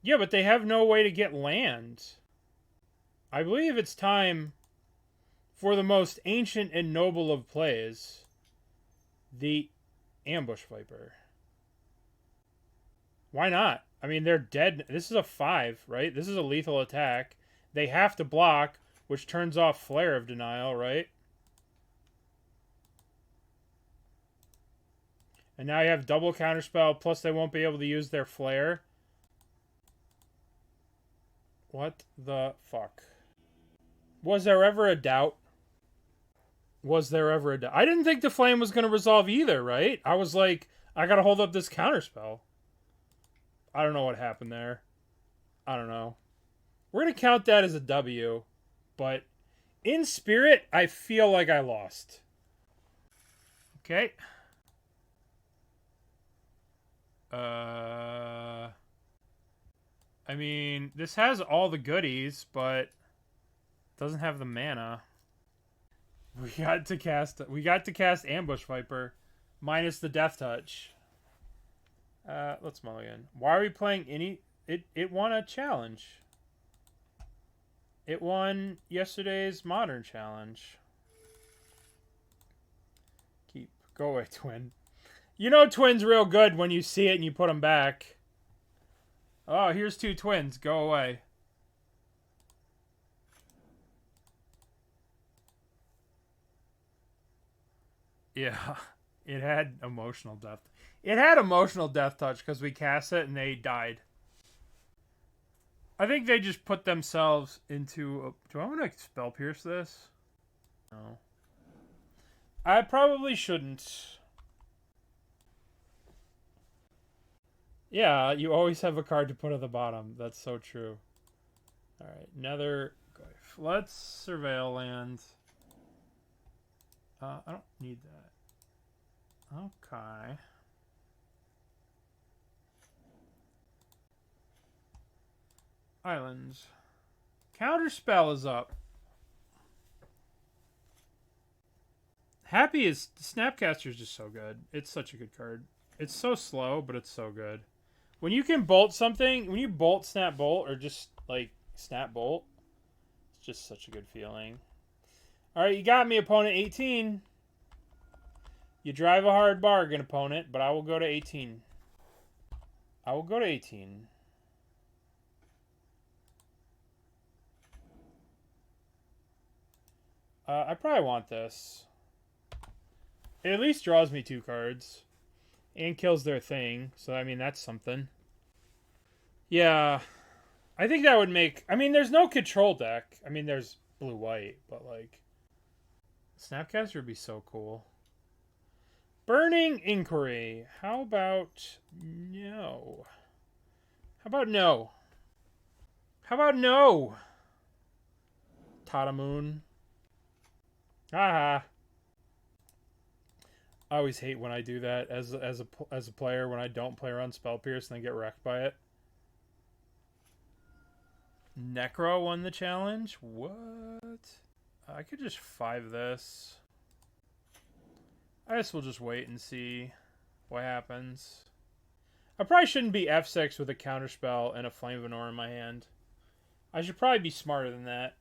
Yeah, but they have no way to get land. I believe it's time for the most ancient and noble of plays. The Ambush Viper. Why not? I mean, they're dead. This is a 5, right? This is a lethal attack. They have to block, which turns off Flare of Denial, right? And now you have double counterspell, plus they won't be able to use their Flare. What the fuck? Was there ever a doubt? Was there ever a doubt? I didn't think the flame was going to resolve either, right? I was like, I got to hold up this counterspell. I don't know what happened there. I don't know. We're going to count that as a W. But in spirit, I feel like I lost. Okay. I mean, this has all the goodies, but doesn't have the mana. We got to cast Ambush Viper minus the Death Touch. Let's mulligan. Why are we playing any... It won a challenge. It won yesterday's Modern Challenge. Go away, Twin. You know Twin's real good when you see it and you put them back. Oh, here's 2 twins. Go away. Yeah, it had emotional death. It had emotional death touch because we cast it and they died. I think they just put themselves into... Do I want to spell pierce this? No. I probably shouldn't. Yeah, you always have a card to put at the bottom. That's so true. Alright, Nether Goyf. Let's surveil land. I don't need that. Okay. Islands. Counterspell is up. Happy is... Snapcaster is just so good. It's such a good card. It's so slow, but it's so good. When you can bolt something, when you bolt, snap, bolt, or just, like, snap, bolt, it's just such a good feeling. Alright, you got me, opponent. 18. You drive a hard bargain, opponent, but I will go to 18. I will go to 18. I probably want this. It at least draws me 2 cards. And kills their thing. So, I mean, that's something. Yeah. I think that would make... I mean, there's no control deck. I mean, there's blue-white. But, like... Snapcaster would be so cool. Burning Inquiry. How about... No. How about no? How about no? Tatamoon. Haha. I always hate when I do that as a player, when I don't play around Spell Pierce and then get wrecked by it. Necro won the challenge? What? I could just 5 this. I guess we'll just wait and see what happens. I probably shouldn't be F6 with a Counterspell and a Flame of Anor in my hand. I should probably be smarter than that.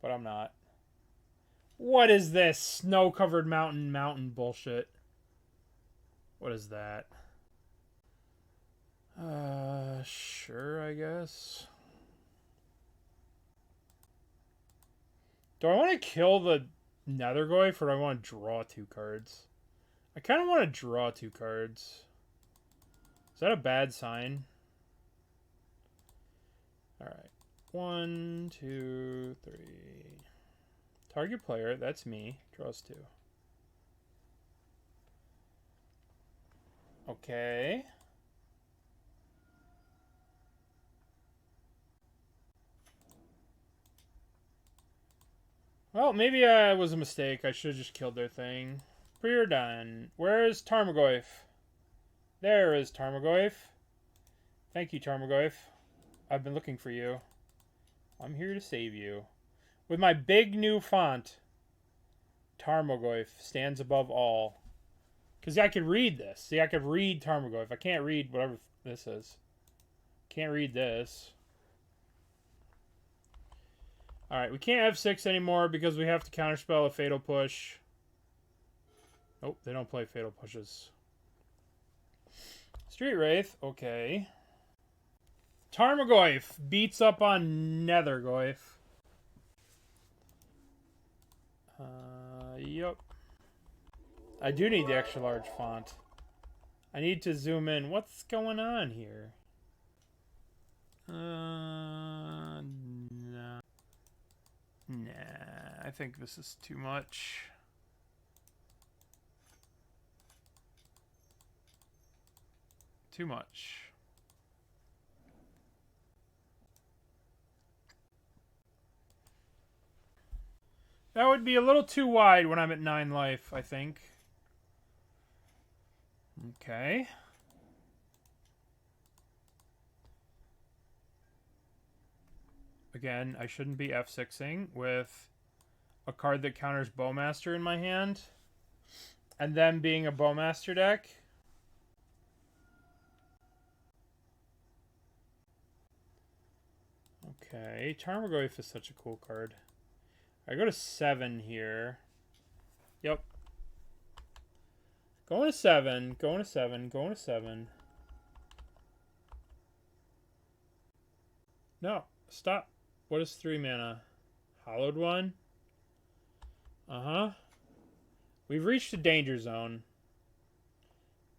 But I'm not. What is this? Snow-covered mountain bullshit. What is that? Sure, I guess. Do I want to kill the Nethergoyf or do I want to draw 2 cards? I kind of want to draw 2 cards. Is that a bad sign? Alright. 1, 2, 3... Target player, that's me. Draws 2. Okay. Well, maybe it was a mistake. I should have just killed their thing. Preordain. Where is Tarmogoyf? There is Tarmogoyf. Thank you, Tarmogoyf. I've been looking for you. I'm here to save you. With my big new font, Tarmogoyf stands above all. Because I could read this. See, I could read Tarmogoyf. I can't read whatever this is. Can't read this. Alright, we can't have 6 anymore because we have to counterspell a Fatal Push. Nope, they don't play Fatal Pushes. Street Wraith, okay. Tarmogoyf beats up on Nethergoyf. Yep. I do need the extra large font. I need to zoom in. What's going on here? Nah. Nah, I think this is too much. Too much. That would be a little too wide when I'm at 9 life, I think. Okay. Again, I shouldn't be F6ing with a card that counters Bowmaster in my hand. And then being a Bowmaster deck. Okay, Tarmogoyf is such a cool card. I go to 7 here. Yep. Going to 7, going to 7, going to 7. No, stop. What is 3 mana? Hollowed one? Uh-huh. We've reached the danger zone.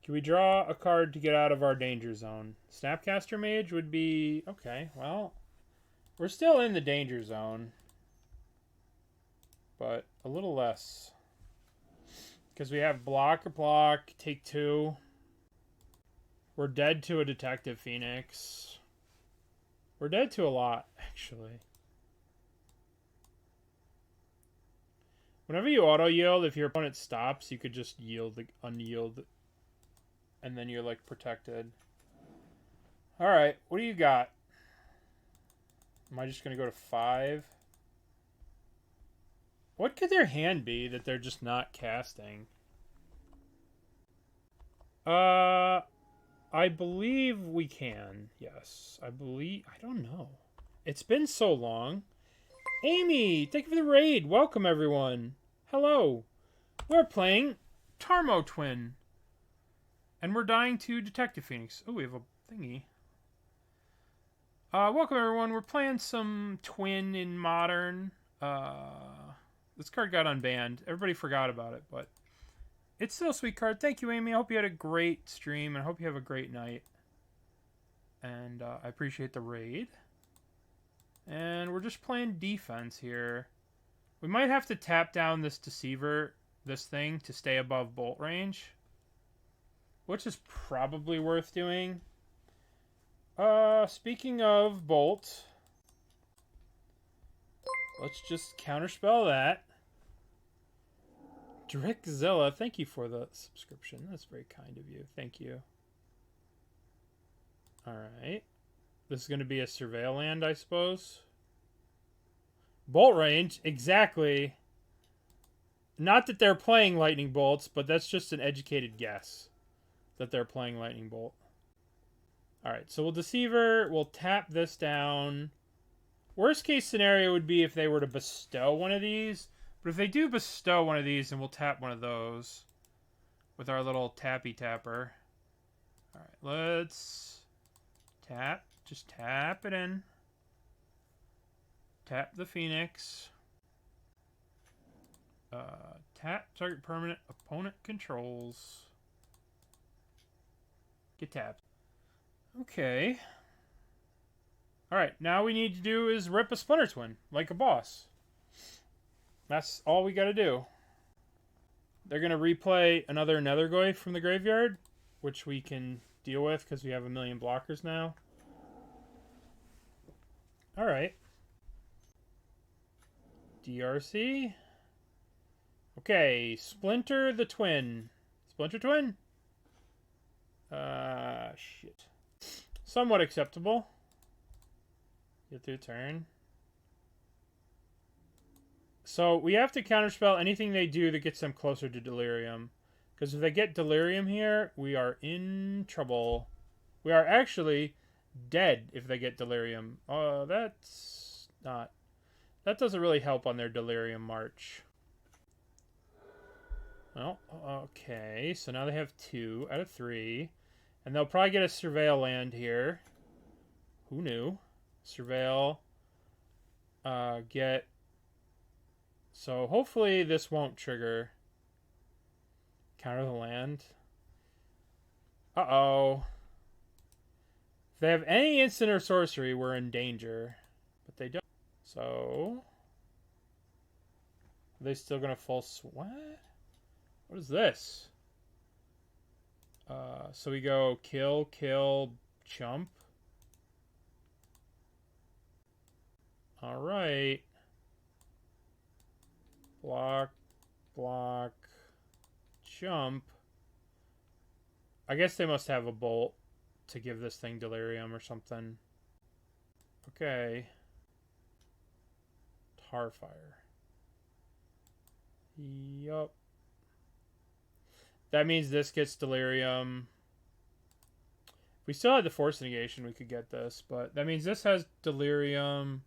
Can we draw a card to get out of our danger zone? Snapcaster Mage would be... Okay, well... We're still in the danger zone. But a little less. Because we have block, take 2. We're dead to a Detective Phoenix. We're dead to a lot, actually. Whenever you auto-yield, if your opponent stops, you could just yield, unyield, and then you're, like, protected. Alright, what do you got? Am I just going to go to 5? What could their hand be that they're just not casting? I believe we can. Yes. I don't know. It's been so long. Amy, thank you for the raid. Welcome, everyone. Hello. We're playing Tarmogoyf Twin. And we're dying to Detective Phoenix. Oh, we have a thingy. Welcome, everyone. We're playing some Twin in Modern. This card got unbanned. Everybody forgot about it, but it's still a sweet card. Thank you, Amy. I hope you had a great stream, and I hope you have a great night. And I appreciate the raid. And we're just playing defense here. We might have to tap down this Deceiver, this thing, to stay above bolt range. Which is probably worth doing. Speaking of bolt, let's just counterspell that. Drickzilla, thank you for the subscription. That's very kind of you. Thank you. Alright. This is going to be a surveil land, I suppose. Bolt range, exactly. Not that they're playing lightning bolts, but that's just an educated guess that they're playing lightning bolt. Alright, so we'll Deceiver, we'll tap this down. Worst case scenario would be if they were to bestow one of these. But if they do bestow one of these, then we'll tap one of those with our little tappy tapper. Alright, let's tap. Just tap it in. Tap the Phoenix. Tap target permanent opponent controls. Get tapped. Okay. Alright, now we need to do is rip a Splinter Twin, like a boss. That's all we gotta do. They're gonna replay another Nethergoyf from the graveyard, which we can deal with because we have a million blockers now. Alright. DRC. Okay, Splinter the Twin. Splinter Twin? Shit. Somewhat acceptable. Get through turn. So we have to counterspell anything they do that gets them closer to Delirium. Because if they get Delirium here, we are in trouble. We are actually dead if they get Delirium. That's not... That doesn't really help on their Delirium march. Well, okay. So now they have 2 out of 3. And they'll probably get a Surveil land here. Who knew? Surveil. Get... So hopefully this won't trigger. Counter the land. Uh-oh. If they have any instant or sorcery, we're in danger. But they don't. So... Are they still going to full sweat? What is this? So we go kill, kill, chump. Alright. Block, block, jump. I guess they must have a bolt to give this thing Delirium or something. Okay. Tarfire. Yup. That means this gets Delirium. If we still had the Force of Negation, we could get this. But that means this has Delirium.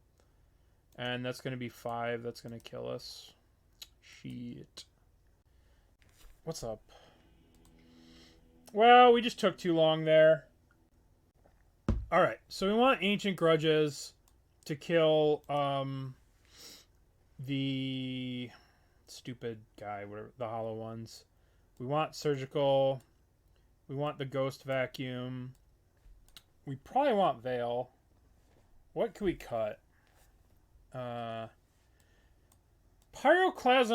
And that's going to be 5. That's going to kill us. Shit. What's up? Well, we just took too long there. Alright, so we want Ancient Grudges to kill the stupid guy, whatever, the hollow ones. We want Surgical. We want the Ghost Vacuum. We probably want Veil. What can we cut? Pyroclasm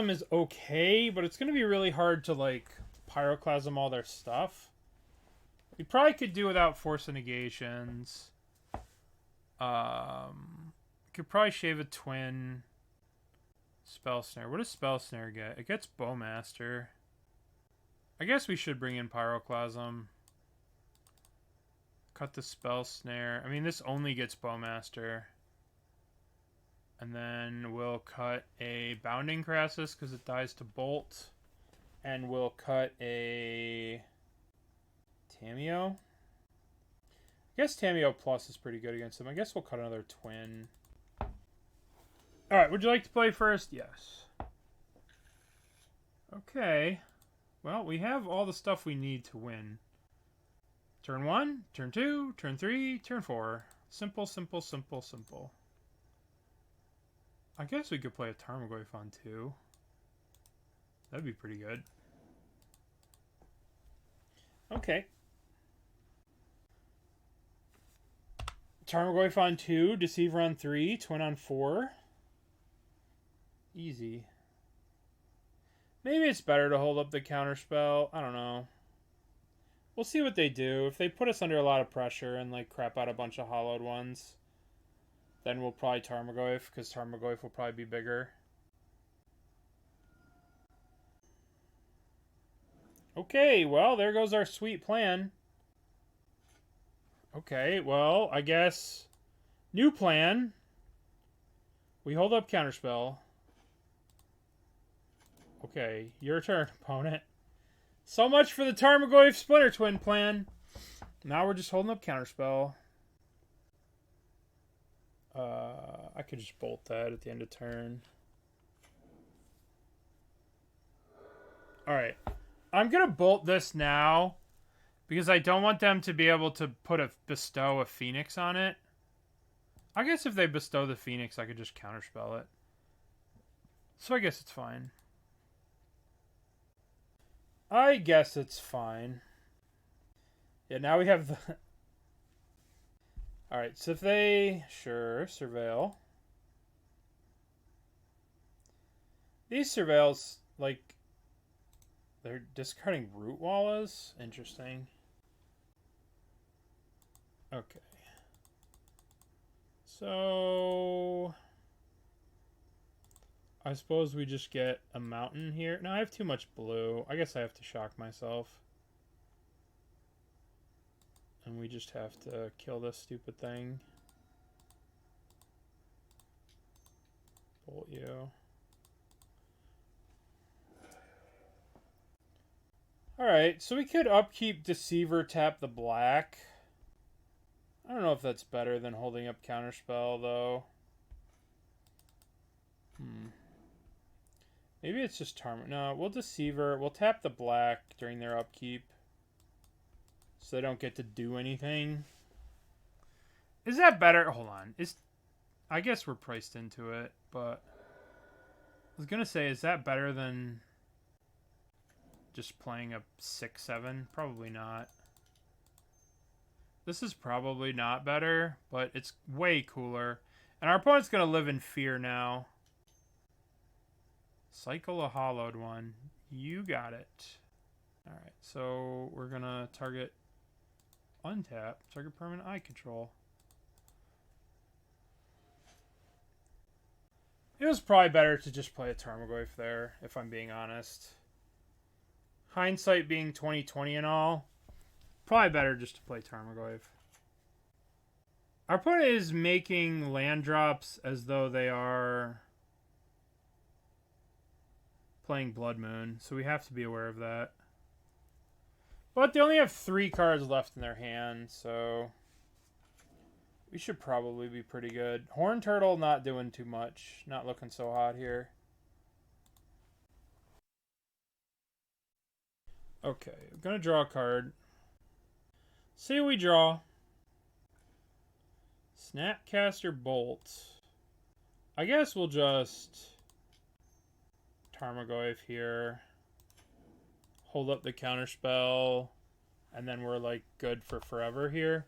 is okay, but it's going to be really hard to, like, Pyroclasm all their stuff. We probably could do without Force of Negations. Could probably shave a Twin. Spell Snare. What does Spell Snare get? It gets Bowmaster. I guess we should bring in Pyroclasm. Cut the Spell Snare. I mean, this only gets Bowmaster. And then we'll cut a Bounding Krasis because it dies to Bolt. And we'll cut a Tamiyo. I guess Tamiyo Plus is pretty good against him. I guess we'll cut another Twin. Alright, would you like to play first? Yes. Okay. Well, we have all the stuff we need to win. Turn 1, turn 2, turn 3, turn 4. Simple, simple, simple, simple. I guess we could play a Tarmogoyf on 2. That'd be pretty good. Okay. Tarmogoyf on 2, Deceiver on 3, Twin on 4. Easy. Maybe it's better to hold up the Counterspell. I don't know. We'll see what they do. If they put us under a lot of pressure and, like, crap out a bunch of hollowed ones, then we'll probably Tarmogoyf, because Tarmogoyf will probably be bigger. Okay, well, there goes our sweet plan. Okay, well, I guess new plan. We hold up Counterspell. Okay, your turn, opponent. So much for the Tarmogoyf Splinter Twin plan. Now we're just holding up Counterspell. I could just bolt that at the end of turn. Alright. I'm going to bolt this now because I don't want them to be able to bestow a Phoenix on it. I guess if they bestow the Phoenix, I could just Counterspell it. So I guess it's fine. I guess it's fine. Yeah, now we have the... Alright, so if they... Sure, Surveil. These Surveils, like... They're discarding Root Wallas? Interesting. Okay. So... I suppose we just get a mountain here. No, I have too much blue. I guess I have to shock myself. And we just have to kill this stupid thing. Bolt you. Alright, so we could upkeep Deceiver, tap the black. I don't know if that's better than holding up Counterspell, though. Maybe it's just No, we'll Deceiver. We'll tap the black during their upkeep. So they don't get to do anything. Is that better? Hold on. I guess we're priced into it, but... I was going to say, is that better than just playing a 6-7? Probably not. This is probably not better, but it's way cooler. And our opponent's going to live in fear now. Cycle a hollowed one. You got it. Alright, so we're going to target untap. Target permanent eye control. It was probably better to just play a Tarmogoyf there, if I'm being honest. Hindsight being 20/20 and all, probably better just to play Tarmogoyf. Our opponent is making land drops as though they are playing Blood Moon, so we have to be aware of that. But they only have 3 cards left in their hand, so we should probably be pretty good. Horn Turtle not doing too much. Not looking so hot here. Okay, I'm going to draw a card. See what we draw. Snapcaster Bolt. I guess we'll just Tarmogoyf here. Hold up the Counterspell. And then we're, like, good for forever here.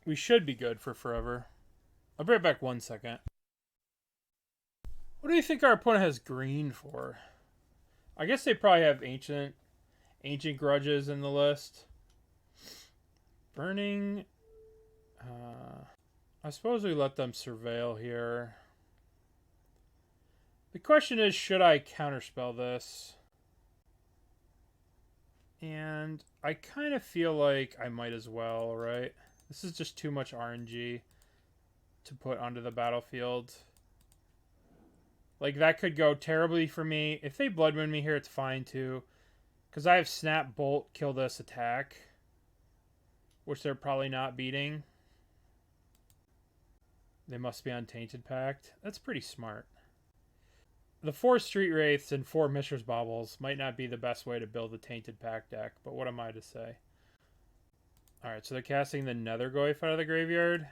We should be good for forever. I'll be right back 1 second. What do you think our opponent has green for? I guess they probably have Ancient Grudges in the list. Burning. I suppose we let them surveil here. The question is, should I counterspell this? And I kind of feel like I might as well, right? This is just too much RNG to put onto the battlefield. Like, that could go terribly for me. If they Blood Moon me here, it's fine too. Because I have Snap, Bolt, kill this attack. Which they're probably not beating. They must be on Tainted Pact. That's pretty smart. The 4 Street Wraiths and 4 Mishra's Baubles might not be the best way to build a Tainted Pact deck, but what am I to say? Alright, so they're casting the Nethergoyf out of the graveyard.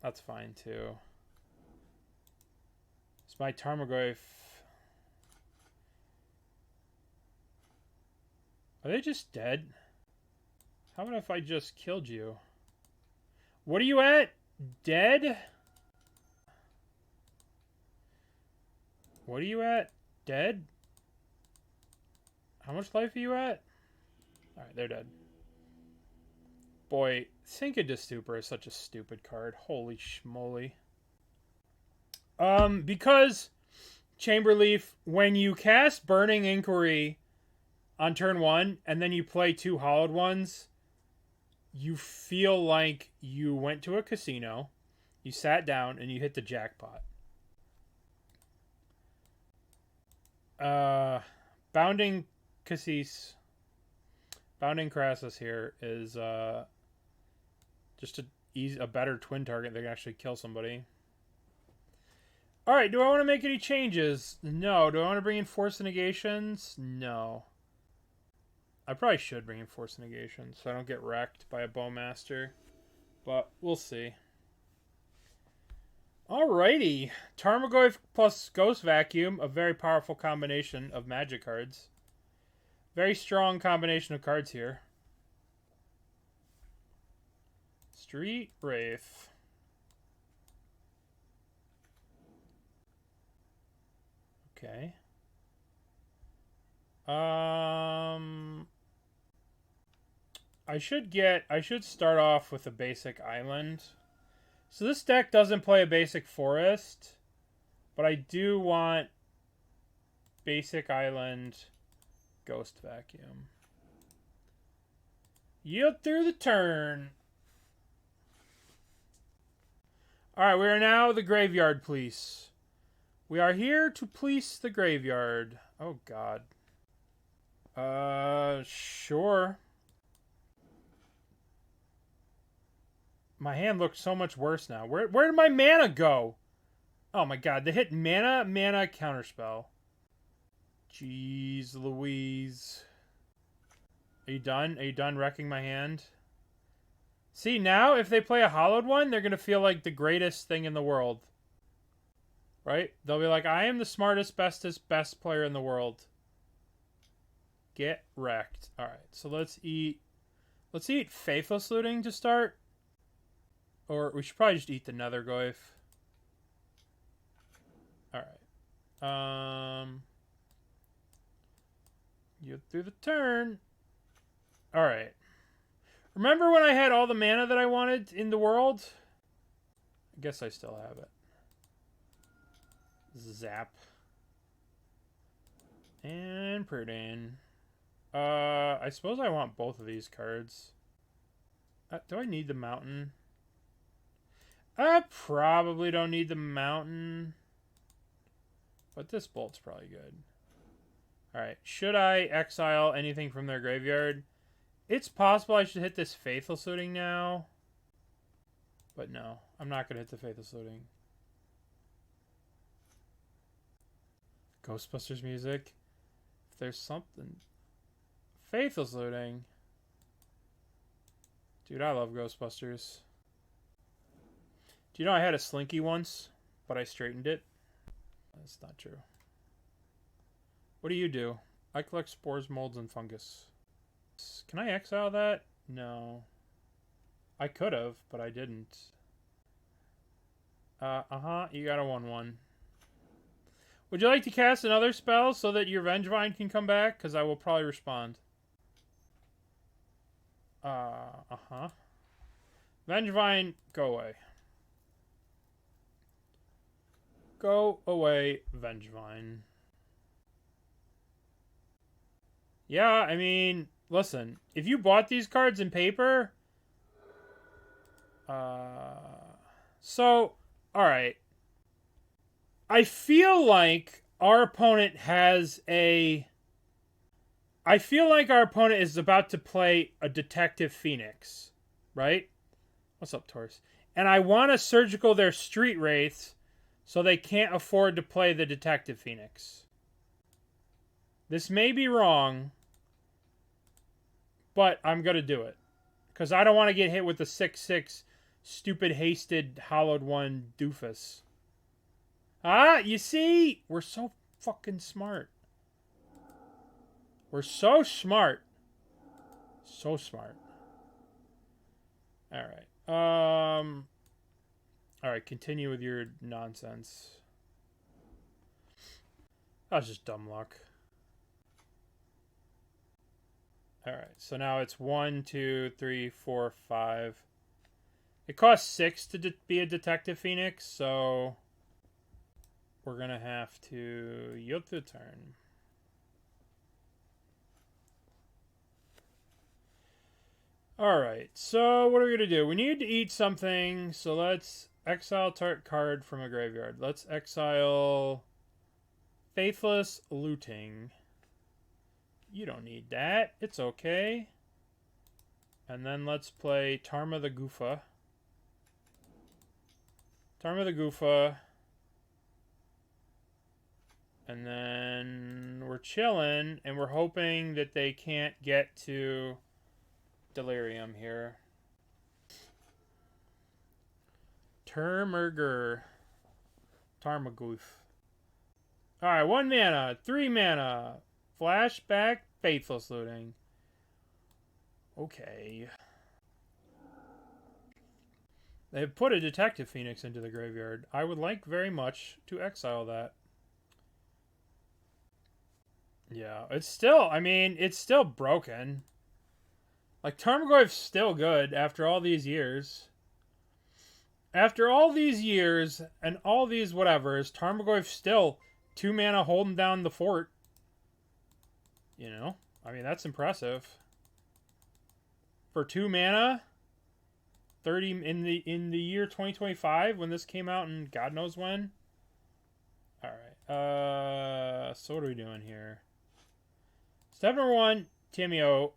That's fine too. It's my Tarmogoyf. Are they just dead? How about if I just killed you? What are you at? Dead? What are you at? Dead? How much life are you at? Alright, they're dead. Boy, Sink into Stupor is such a stupid card. Holy schmoly. Because Chamberleaf, when you cast Burning Inquiry on turn 1, and then you play 2 Hollowed Ones, you feel like you went to a casino, you sat down, and you hit the jackpot. Bounding Krasis here is just a better twin target that can actually kill somebody. Alright, do I want to make any changes? No. Do I want to bring in Force of Negations? No. I probably should bring in Force of Negation so I don't get wrecked by a Bowmaster. But we'll see. Alrighty. Tarmogoyf plus Ghost Vacuum, a very powerful combination of magic cards. Very strong combination of cards here. Street Wraith. Okay. I should start off with a basic island. So this deck doesn't play a basic forest, but I do want basic island, Ghost Vacuum. Yield through the turn. Alright, we are now the Graveyard Police. We are here to police the graveyard. Oh, God. Sure. My hand looks so much worse now. Where did my mana go? Oh, my God. They hit mana, counterspell. Jeez Louise. Are you done? Are you done wrecking my hand? See, now, if they play a Hollowed One, they're going to feel like the greatest thing in the world. Right? They'll be like, I am the smartest, best player in the world. Get wrecked. Alright, so let's eat Faithless Looting to start. Or we should probably just eat the Nethergoyf. Alright. You through the turn. Alright. Remember when I had all the mana that I wanted in the world? I guess I still have it. Zap. And Preordain. I suppose I want both of these cards. Do I need the mountain? I probably don't need the mountain. But this bolt's probably good. Alright, should I exile anything from their graveyard? It's possible I should hit this Faithless Looting now. But no, I'm not going to hit the Faithless Looting. Ghostbusters music. If there's something... Faithless Looting. Dude, I love Ghostbusters. Do you know I had a Slinky once, but I straightened it? That's not true. What do you do? I collect spores, molds, and fungus. Can I exile that? No. I could have, but I didn't. You got a 1/1. Would you like to cast another spell so that your Vengevine can come back? Because I will probably respond. Vengevine, go away. Go away, Vengevine. Yeah, I mean, listen. If you bought these cards in paper... So, alright. I feel like our opponent has a... I feel like our opponent is about to play a Detective Phoenix. Right? What's up, Taurus? And I want to surgical their Street Wraiths so they can't afford to play the Detective Phoenix. This may be wrong, but I'm going to do it. Because I don't want to get hit with the 6/6 stupid hasted hollowed one doofus. Ah, you see? We're so fucking smart. We're so smart. So smart. Alright. Alright, continue with your nonsense. That was just dumb luck. Alright, so now it's 1, 2, 3, 4, 5. It costs 6 to be a Detective Phoenix, so we're going to have to yield to the turn. Alright, so what are we going to do? We need to eat something, so let's exile target card from a graveyard. Let's exile Faithless Looting. You don't need that. It's okay. And then let's play Tarma the Goofa. Tarma the Goofa. And then we're chilling, and we're hoping that they can't get to Delirium here. Tarmogoyf. Alright, 1 mana, 3 mana. Flashback, Faithless Looting. Okay. They've put a Detective Phoenix into the graveyard. I would like very much to exile that. Yeah, it's still, I mean, it's still broken. Like, Tarmogoyf's still good after all these years. After all these years and all these whatevers, Tarmogoyf's still 2 mana holding down the fort. You know? I mean, that's impressive. For 2 mana, 30 in the year 2025 when this came out and God knows when. Alright. So what are we doing here? Step number 1, Tamiyo.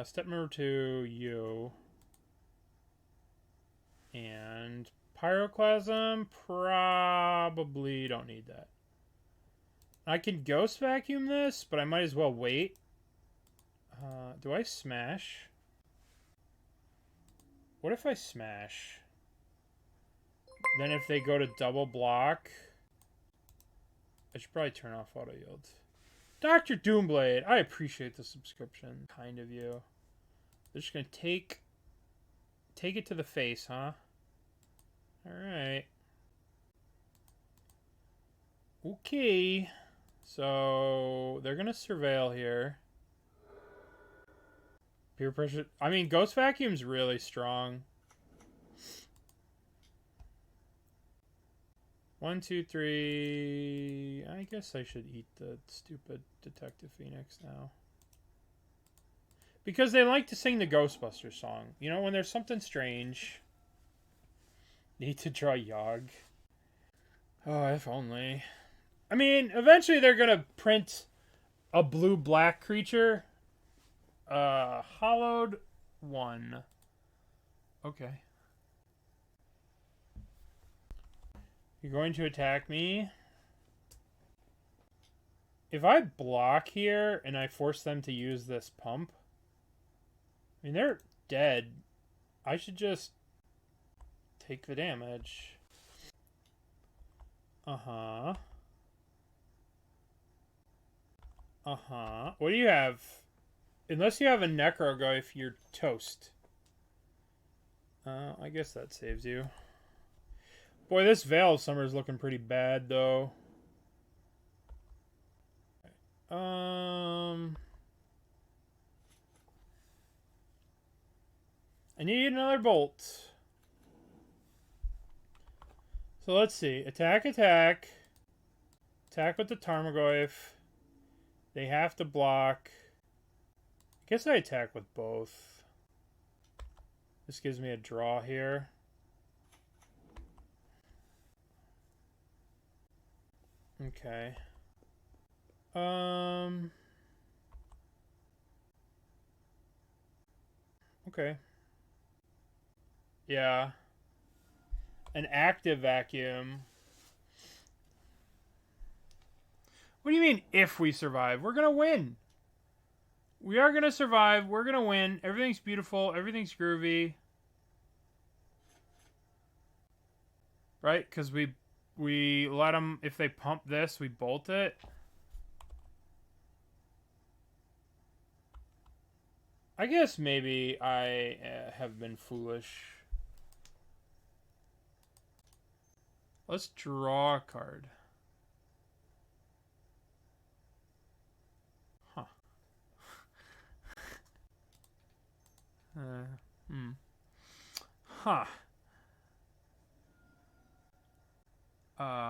Step number 2, you. And Pyroclasm, probably don't need that. I can Ghost Vacuum this, but I might as well wait. Do I smash? What if I smash? Then if they go to double block, I should probably turn off auto yield. Dr. Doomblade, I appreciate the subscription. Kind of you. They're just gonna take it to the face, huh? Alright. Okay. So they're gonna surveil here. Peer pressure. I mean, Ghost Vacuum's really strong. 1, 2, 3. I guess I should eat the stupid Detective Phoenix now. Because they like to sing the Ghostbusters song. You know, when there's something strange. Need to draw Yogg. Oh, if only. I mean, eventually they're gonna print a blue-black creature. Hollowed 1. Okay. You're going to attack me. If I block here and I force them to use this pump, I mean, they're dead. I should just take the damage. Uh-huh. Uh-huh. What do you have? Unless you have a Necrogoyf, you're toast. I guess that saves you. Boy, this Veil of Summer is looking pretty bad, though. I need another bolt. So let's see. Attack, attack. Attack with the Tarmogoyf. They have to block. I guess I attack with both. This gives me a draw here. Okay. Okay. Yeah. An active vacuum. What do you mean if we survive? We're gonna win. We are gonna survive. We're gonna win. Everything's beautiful. Everything's groovy. Right? Because we let them, if they pump this, we bolt it. I guess maybe I have been foolish. Let's draw a card. Huh. Huh. Huh.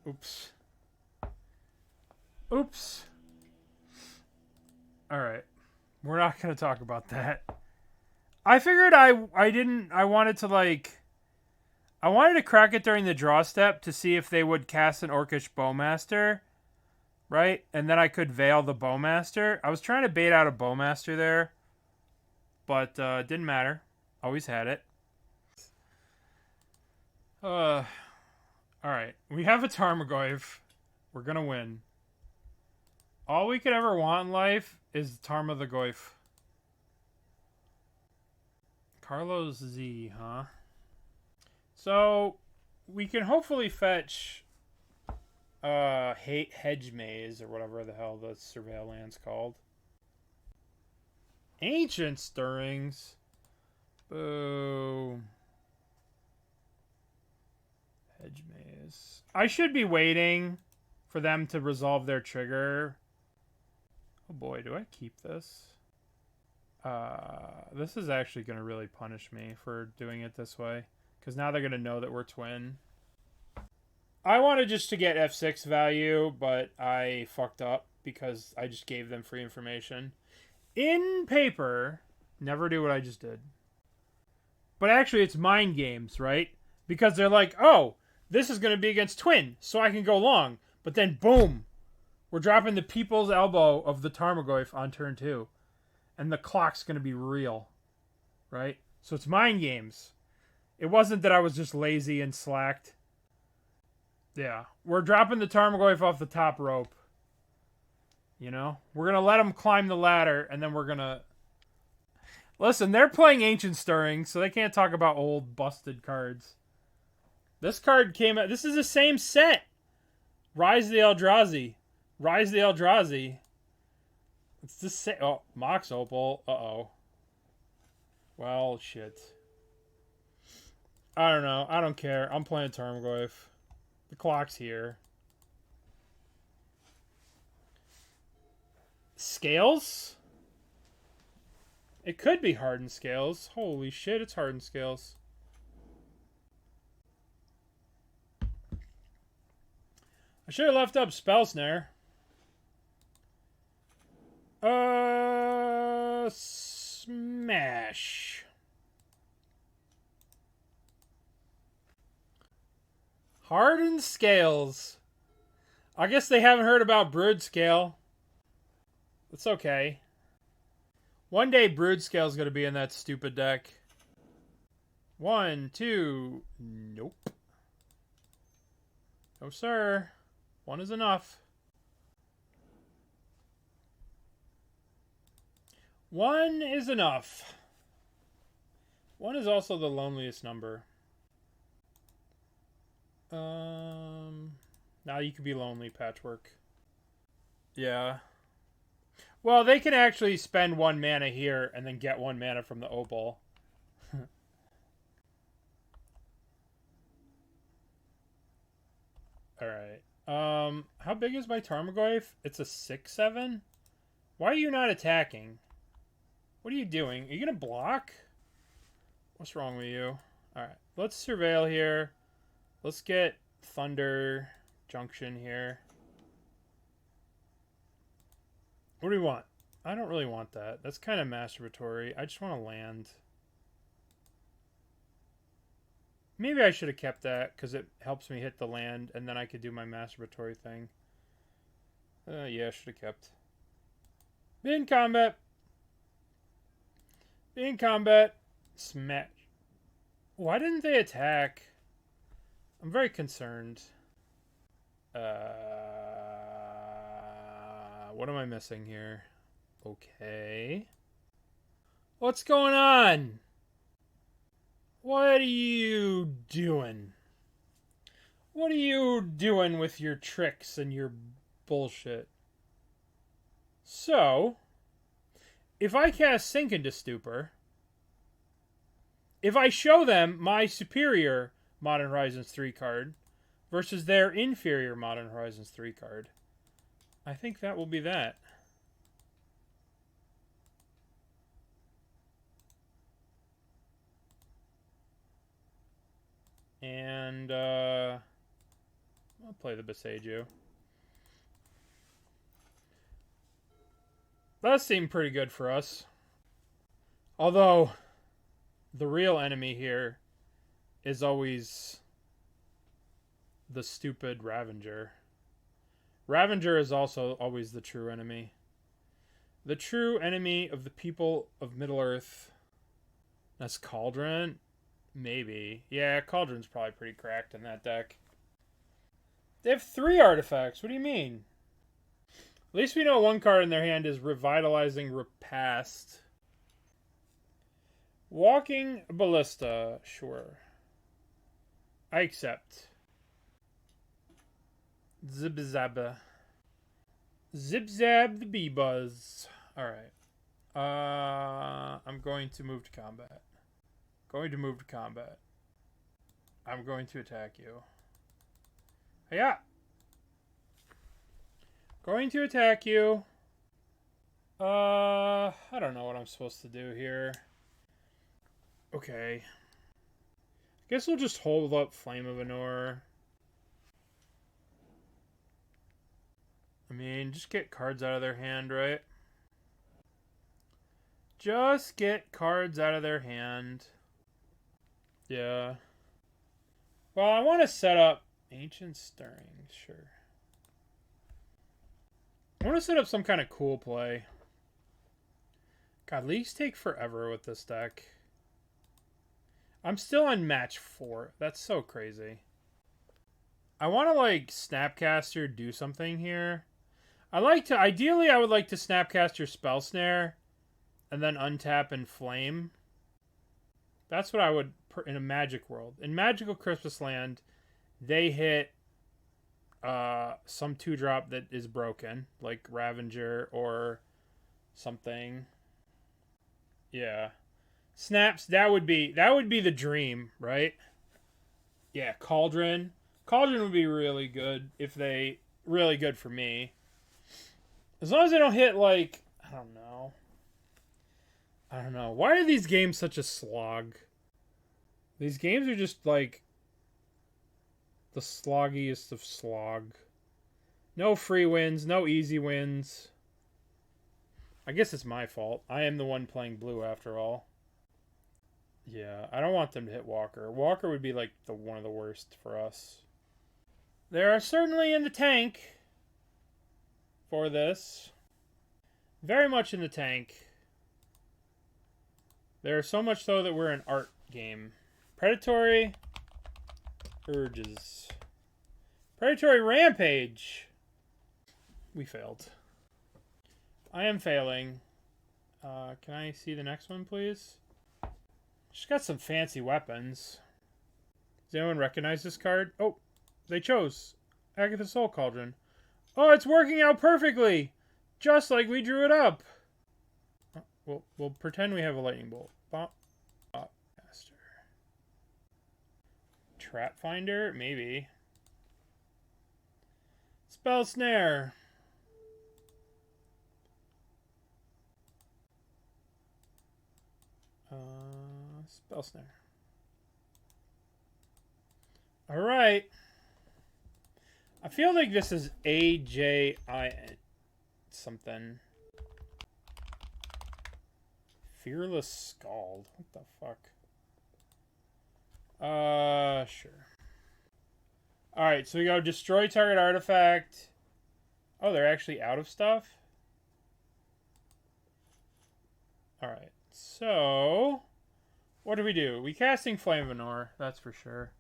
Oops. Oops. Alright. We're not going to talk about that. I figured I wanted to crack it during the draw step to see if they would cast an Orcish Bowmaster. Right? And then I could Veil the Bowmaster. I was trying to bait out a Bowmaster there. But it didn't matter. Always had it. Alright. We have a Tarmogoyf. We're going to win. All we could ever want in life is Tarma the Goyf. Carlos Z, huh? So, we can hopefully fetch Hedge Maze, or whatever the hell the Surveil land's called. Ancient Stirrings. Boo. Hedge Maze. I should be waiting for them to resolve their trigger. Oh boy, do I keep this? This is actually going to really punish me for doing it this way. Because now they're going to know that we're twin. I wanted just to get F6 value, but I fucked up because I just gave them free information. In paper, never do what I just did. But actually, it's mind games, right? Because they're like, oh, this is going to be against twin, so I can go long. But then, boom, we're dropping the people's elbow of the Tarmogoyf on turn 2. And the clock's going to be real, right? So it's mind games. It wasn't that I was just lazy and slacked. Yeah, we're dropping the Tarmogoyf off the top rope. You know? We're going to let them climb the ladder, and then we're going to... Listen, they're playing Ancient Stirring, so they can't talk about old, busted cards. This card came out... This is the same set! Rise the Eldrazi. Rise the Eldrazi. It's the same... Oh, Mox Opal. Uh-oh. Well, shit. I don't know. I don't care. I'm playing Tarmogoyf. The clock's here. Scales? It could be Hardened Scales. Holy shit, it's Hardened Scales. I should have left up Spell Snare. Smash. Hardened Scales. I guess they haven't heard about Brood Scale. It's okay. One day Brood Scale's going to be in that stupid deck. 1, 2. Nope. No, sir. 1 is enough. 1 is enough. 1 is also the loneliest number. Now you could be lonely, Patchwork. Yeah. Well, they can actually spend 1 mana here and then get 1 mana from the Opal. Alright. How big is my Tarmogoyf? It's a 6/7? Why are you not attacking? What are you doing? Are you gonna block? What's wrong with you? Alright. Let's surveil here. Let's get Thunder Junction here. What do we want? I don't really want that. That's kind of masturbatory. I just want to land. Maybe I should have kept that because it helps me hit the land and then I could do my masturbatory thing. Yeah, I should have kept. Be in combat. Be in combat. Smash. Why didn't they attack? I'm very concerned. What am I missing here? Okay. What's going on? What are you doing? What are you doing with your tricks and your bullshit? So, if I cast Sink into Stupor, if I show them my superior Modern Horizons 3 card versus their inferior Modern Horizons 3 card, I think that will be that. And I'll play the Boseiju. That seemed pretty good for us. Although, the real enemy here is always the stupid Ravager. Ravager is also always the true enemy. The true enemy of the people of Middle-earth. That's Cauldron? Maybe. Yeah, Cauldron's probably pretty cracked in that deck. They have 3 artifacts. What do you mean? At least we know 1 card in their hand is Revitalizing Repast. Walking Ballista. Sure. I accept. Zib-zab. Zip-zab the bee-buzz. Alright. I'm going to move to combat. I'm going to attack you. Yeah. Going to attack you. I don't know what I'm supposed to do here. Okay. I guess we'll just hold up Flame of Anor. I mean, just get cards out of their hand, right? Just get cards out of their hand. Yeah. Well, I want to set up Ancient Stirring, sure. I want to set up some kind of cool play. God, leagues take forever with this deck. I'm still on match 4. That's so crazy. I want to, like, Snapcaster do something here. Ideally, I would like to Snapcaster Spell Snare and then untap and flame. That's what I would, in a Magic world. In Magical Christmas Land, they hit some 2-drop that is broken, like Ravager or something. Yeah. Snaps, that would be the dream, right? Yeah, Cauldron. Cauldron would be really good really good for me. As long as they don't hit, like, I don't know. Why are these games such a slog? These games are just, like, the sloggiest of slog. No free wins, no easy wins. I guess it's my fault. I am the one playing blue after all. Yeah, I don't want them to hit Walker. Walker would be, like, one of the worst for us. They are certainly in the tank for this. Very much in the tank. There so much so that we're an art game. Predatory Urges. Predatory Rampage. We failed. I am failing. Can I see the next one, please? She's got some fancy weapons. Does anyone recognize this card? Oh, they chose Agatha's Soul Cauldron. Oh, it's working out perfectly! Just like we drew it up! We'll pretend we have a lightning bolt. Master. Trap Finder? Maybe. Spell Snare. Spell Snare. Alright. I feel like this is AJI something. Fearless Scald. What the fuck? Sure. Alright, so we go destroy target artifact. Oh, they're actually out of stuff? Alright, so what do? We casting Flame of Anor, that's for sure.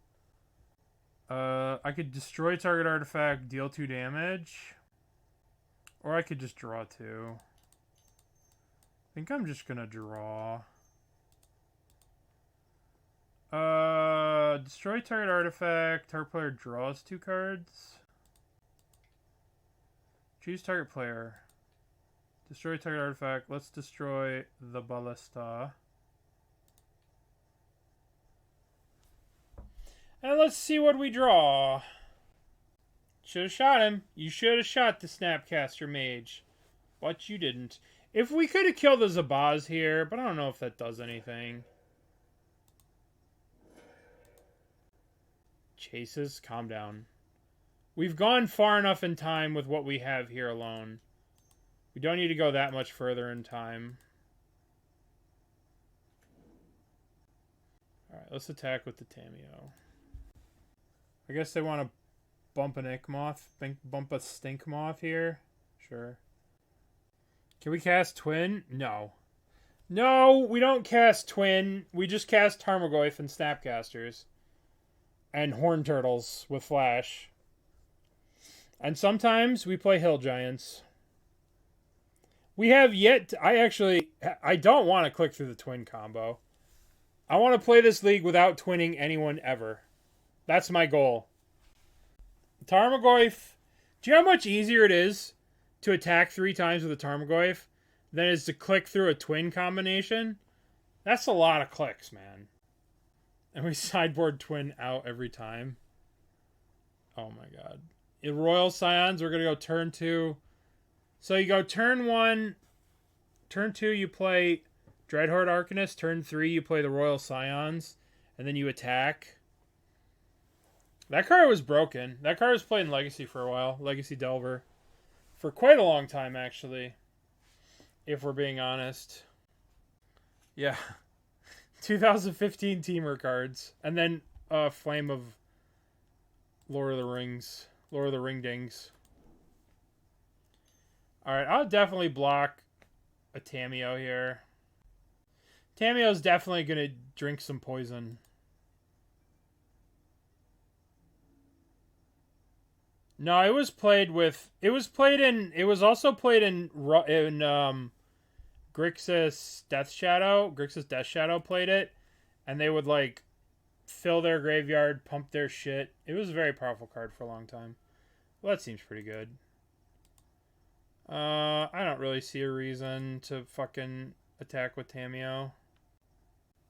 I could destroy target artifact, deal 2 damage. Or I could just draw 2. I think I'm just gonna draw. Destroy target artifact. Target player draws 2 cards. Choose target player. Destroy target artifact. Let's destroy the ballista. And let's see what we draw. Should have shot him. You should have shot the Snapcaster Mage. But you didn't. If we could have killed the Zabaz here, but I don't know if that does anything. Chases? Calm down. We've gone far enough in time with what we have here alone. We don't need to go that much further in time. Alright, let's attack with the Tamiyo. I guess they want to bump an Inkmoth, bump a Stinkmoth here. Sure. Can we cast Twin? No. No, we don't cast Twin. We just cast Tarmogoyf and Snapcasters. And Horn Turtles with Flash. And sometimes we play Hill Giants. We have yet to, I don't want to click through the Twin combo. I want to play this league without twinning anyone ever. That's my goal. Tarmogoyf. Do you know how much easier it is to attack 3 times with a Tarmogoyf than it is to click through a twin combination? That's a lot of clicks, man. And we sideboard twin out every time. Oh my god. In Royal Scions, we're going to go turn 2. So you go turn 1. Turn 2, you play Dreadhorde Arcanist. Turn 3, you play the Royal Scions. And then you attack. That card was broken. That card was played in Legacy for a while. Legacy Delver. For quite a long time, actually. If we're being honest. Yeah. 2015 Temur cards. And then Flame of Lord of the Rings. Lord of the Ringdings. Alright, I'll definitely block a Tamiyo here. Tamiyo's definitely going to drink some poison. No, it was played with... It was also played in Grixis Death Shadow. Grixis Death Shadow played it. And they would, like, fill their graveyard, pump their shit. It was a very powerful card for a long time. Well, that seems pretty good. I don't really see a reason to fucking attack with Tamiyo.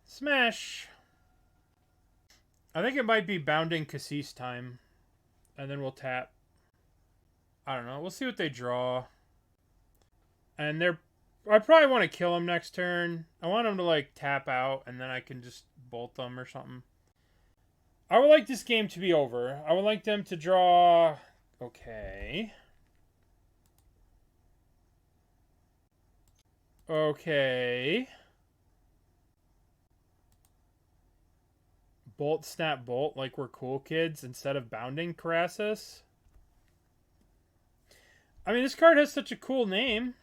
Smash! I think it might be Bounding Krasis time. And then we'll tap. I don't know. We'll see what they draw. And I probably want to kill them next turn. I want them to, like, tap out, and then I can just bolt them or something. I would like this game to be over. I would like them to draw... Okay. Okay. Bolt, snap, bolt, like we're cool kids, instead of Bounding Krasis. I mean, this card has such a cool name.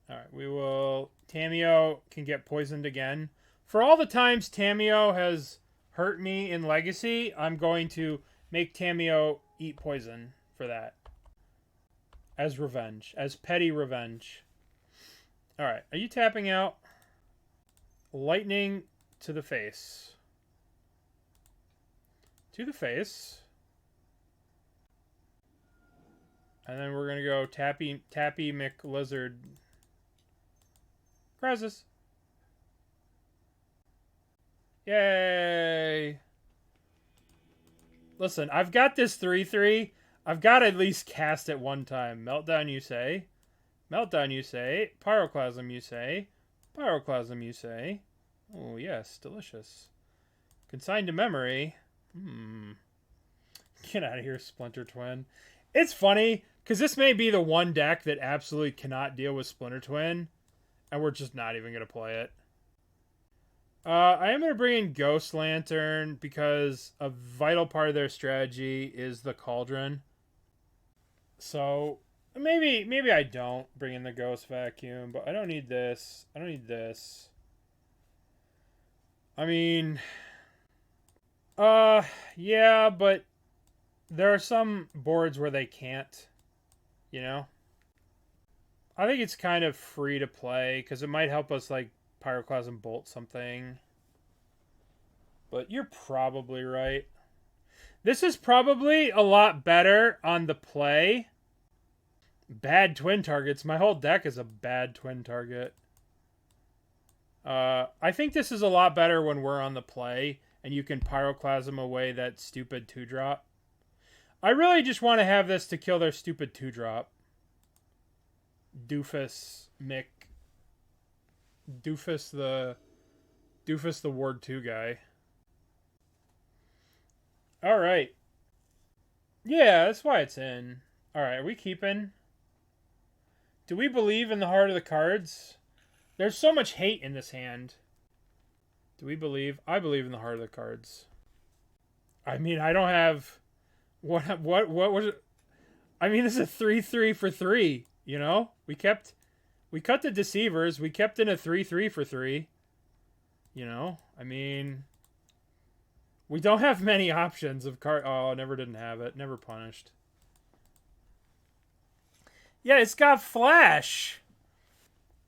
Alright, we will... Tamiyo can get poisoned again. For all the times Tamiyo has hurt me in Legacy, I'm going to make Tamiyo eat poison for that. As revenge. As petty revenge. Alright, are you tapping out? lightning to the face. To the face. And then we're going to go Tappy McLizard. Krasis. Yay! Listen, I've got this 3/3. I've got to at least cast it one time. Meltdown, you say. Meltdown, you say. Pyroclasm, you say. Pyroclasm, you say. Oh, yes. Delicious. Consign to memory. Get out of here, Splinter Twin. It's funny, because this may be the one deck that absolutely cannot deal with Splinter Twin, and we're just not even going to play it. I am going to bring in Ghost Lantern, because a vital part of their strategy is the Cauldron. So, maybe I don't bring in the Ghost Vacuum, but I don't need this. I don't need this. I mean, yeah, but there are some boards where they can't, you know? I think it's kind of free to play, because it might help us, like, Pyroclasm Bolt something. But you're probably right. This is probably a lot better on the play. Bad twin targets. My whole deck is a bad twin target. I think this is a lot better when we're on the play and you can Pyroclasm away that stupid 2-drop. I really just want to have this to kill their stupid 2-drop. Doofus the Ward 2 guy. Alright. Yeah, that's why it's in. Alright, are we keeping? Do we believe in the heart of the cards? There's so much hate in this hand. Do we believe? I believe in the heart of the cards. I mean, I don't have... What was it? I mean, this is a 3/3 for 3, you know? We cut the Deceivers. We kept in a 3/3 for 3. You know? I mean... We don't have many options of card... Oh, never didn't have it. Never punished. Yeah, it's got Flash.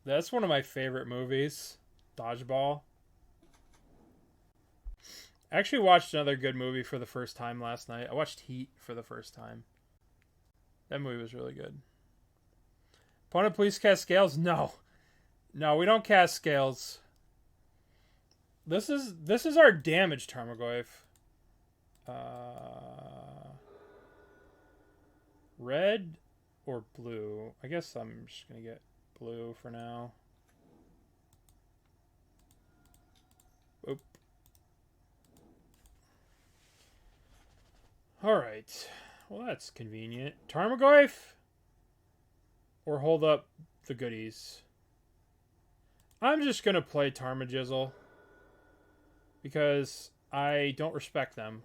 That's one of my favorite movies. Dodgeball. I actually watched another good movie for the first time last night. I watched Heat for the first time. That movie was really good. Opponent, please cast Scales? No. No, we don't cast Scales. This is our damage Tarmogoyf. Red or blue? I guess I'm just going to get blue for now. Oop. Alright. Well, that's convenient. Tarmogoyf? Or hold up the goodies? I'm just going to play Tarmogizzle. Because I don't respect them.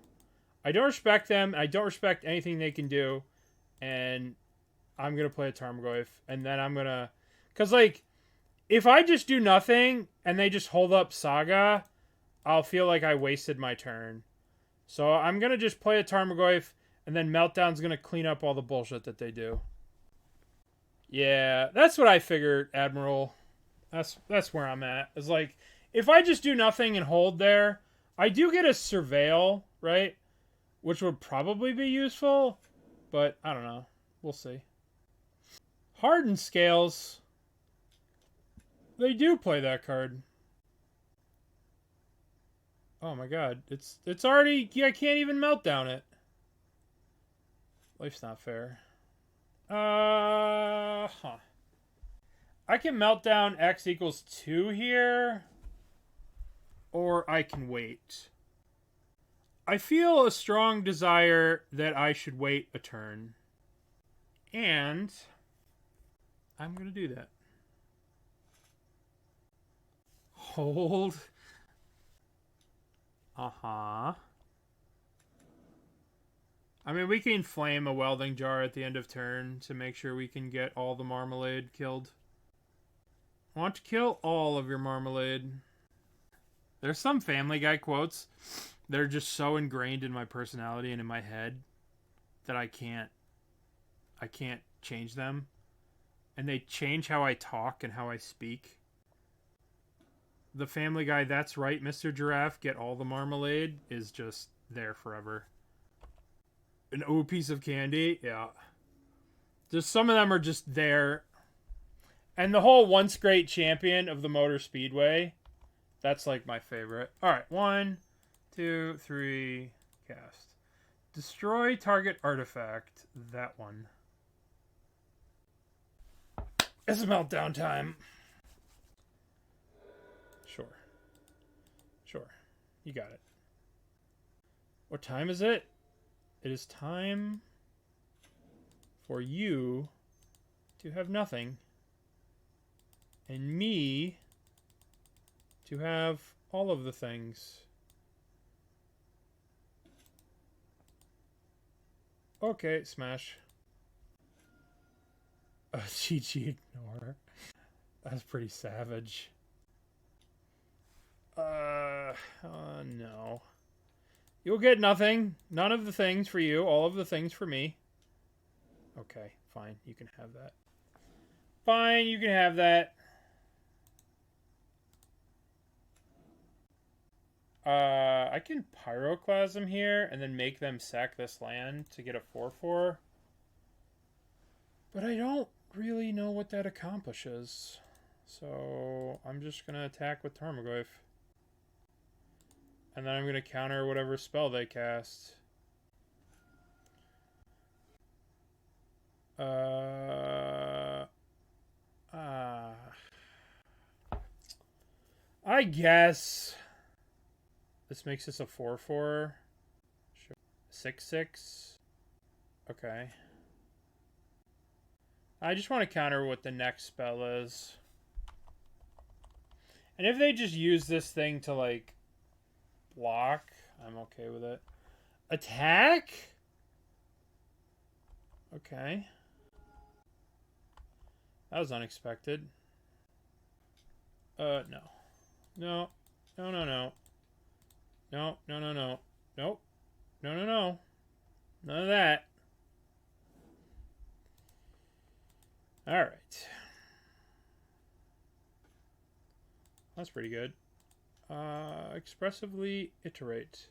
I don't respect them. I don't respect anything they can do. And I'm going to play a Tarmogoyf. And then I'm going to... Because, like, if I just do nothing and they just hold up Saga, I'll feel like I wasted my turn. So I'm going to just play a Tarmogoyf. And then Meltdown's going to clean up all the bullshit that they do. Yeah, that's what I figured, Admiral. That's where I'm at. It's like... If I just do nothing and hold there, I do get a Surveil, right? Which would probably be useful, but I don't know. We'll see. Hardened Scales. They do play that card. Oh my god. It's already... I can't even Meltdown it. Life's not fair. I can Meltdown X equals 2 here. Or I can wait. I feel a strong desire that I should wait a turn. And I'm going to do that. Hold. Uh-huh. I mean, we can flame a welding jar at the end of turn to make sure we can get all the marmalade killed. I want to kill all of your marmalade. There's some Family Guy quotes that are just so ingrained in my personality and in my head that I can't change them. And they change how I talk and how I speak. the Family Guy, that's right, Mr. Giraffe, get all the marmalade is just there forever. An piece of candy, yeah. Just some of them are just there. And the whole once great champion of the Motor Speedway, that's like my favorite. All right, 1, 2, 3, cast. Destroy target artifact. That one. It's meltdown time. Sure. You got it. What time is it? It is time for you to have nothing. And me to have all of the things. Okay, smash. GG ignore. That's pretty savage. No. You'll get nothing. None of the things for you. All of the things for me. Okay, fine. You can have that. Fine, you can have that. I can Pyroclasm here and then make them sack this land to get a 4/4. But I don't really know what that accomplishes. So I'm just going to attack with Tarmogoyf. And then I'm going to counter whatever spell they cast. I guess this makes this a 4/4. 6/6. Okay. I just want to counter what the next spell is. And if they just use this thing to, like, block, I'm okay with it. Attack? Okay. That was unexpected. No. No. No, no, no. No, no, no, no. Nope. No, no, no. None of that. Alright. That's pretty good. Expressively iterate.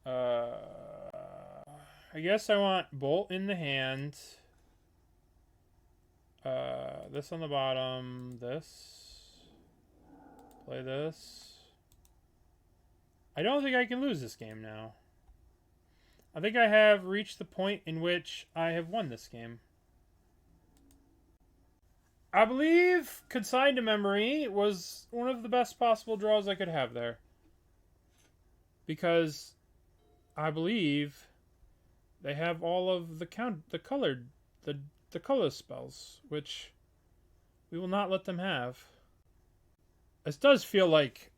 I guess I want Bolt in the hand. This on the bottom. This. Play this. I don't think I can lose this game now. I think I have reached the point in which I have won this game. I believe Consign to Memory was one of the best possible draws I could have there. Because I believe they have all of the color spells, which we will not let them have. This does feel like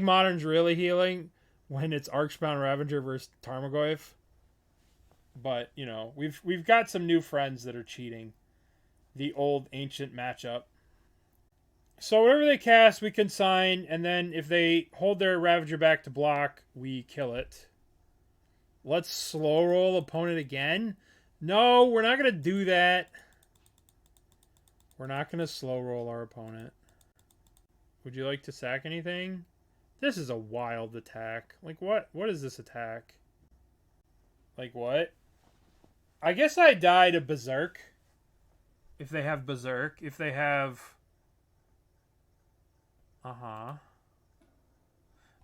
Modern's really healing when it's Archbound Ravager versus Tarmogoyf. But, you know, we've got some new friends that are cheating the old ancient matchup. So whatever they cast, we consign, and then if they hold their Ravager back to block, we kill it. Let's slow roll opponent again. No, we're not going to do that. We're not going to slow roll our opponent. Would you like to sack anything? This is a wild attack. Like, what? What is this attack? Like, what? I guess I die to Berserk. If they have Berserk. If they have...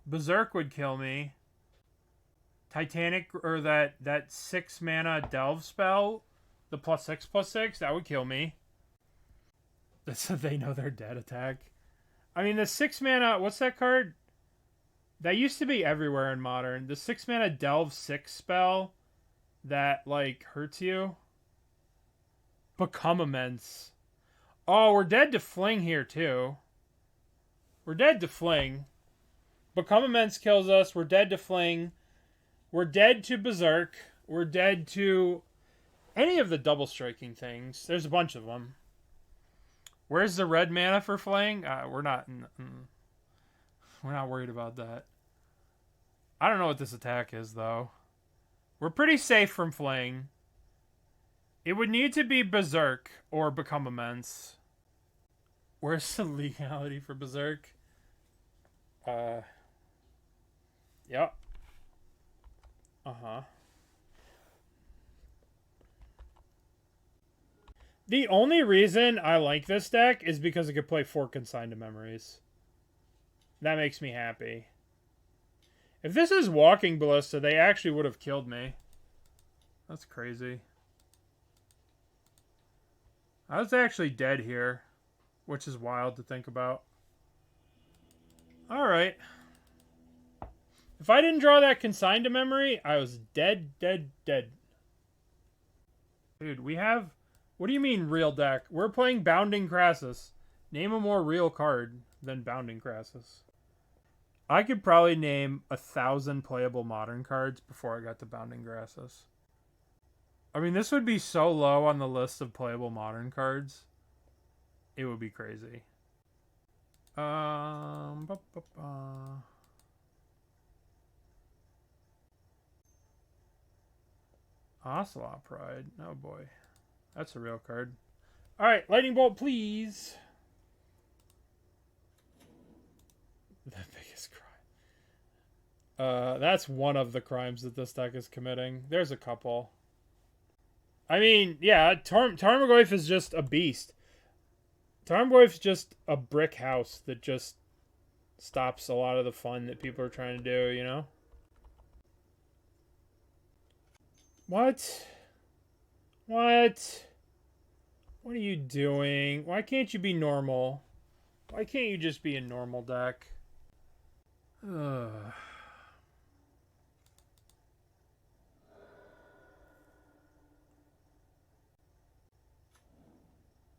Berserk would kill me. Titanic, or that 6 mana Delve spell, the +6/+6, that would kill me. That's a they know they're dead attack. I mean, the 6 mana, what's that card? That used to be everywhere in Modern. The 6 mana Delve 6 spell that, like, hurts you. Become Immense. Oh, we're dead to Fling here, too. We're dead to Fling. Become Immense kills us. We're dead to Fling. We're dead to Berserk. We're dead to any of the double striking things. There's a bunch of them. Where's the red mana for Fling? We're not worried about that. I don't know what this attack is, though. We're pretty safe from Fling. It would need to be Berserk or Become Immense. Where's the legality for Berserk? Yep. Uh-huh. The only reason I like this deck is because it could play 4 Consign to Memories. That makes me happy. If this is Walking Ballista, they actually would have killed me. That's crazy. I was actually dead here, which is wild to think about. Alright. If I didn't draw that Consign to Memory, I was dead, dead, dead. Dude, we have... What do you mean, real deck? We're playing Bounding Krasis. Name a more real card than Bounding Krasis. I could probably name 1,000 playable Modern cards before I got to Bounding Krasis. I mean, this would be so low on the list of playable Modern cards. It would be crazy. Ocelot Pride. Oh boy. That's a real card. Alright, Lightning Bolt, please. The biggest crime. That's one of the crimes that this deck is committing. There's a couple. I mean, yeah, Tarmogoyf is just a beast. Tarmogoyf's just a brick house that just stops a lot of the fun that people are trying to do, you know? What? What? What are you doing? Why can't you be normal? Why can't you just be a normal deck? Ugh.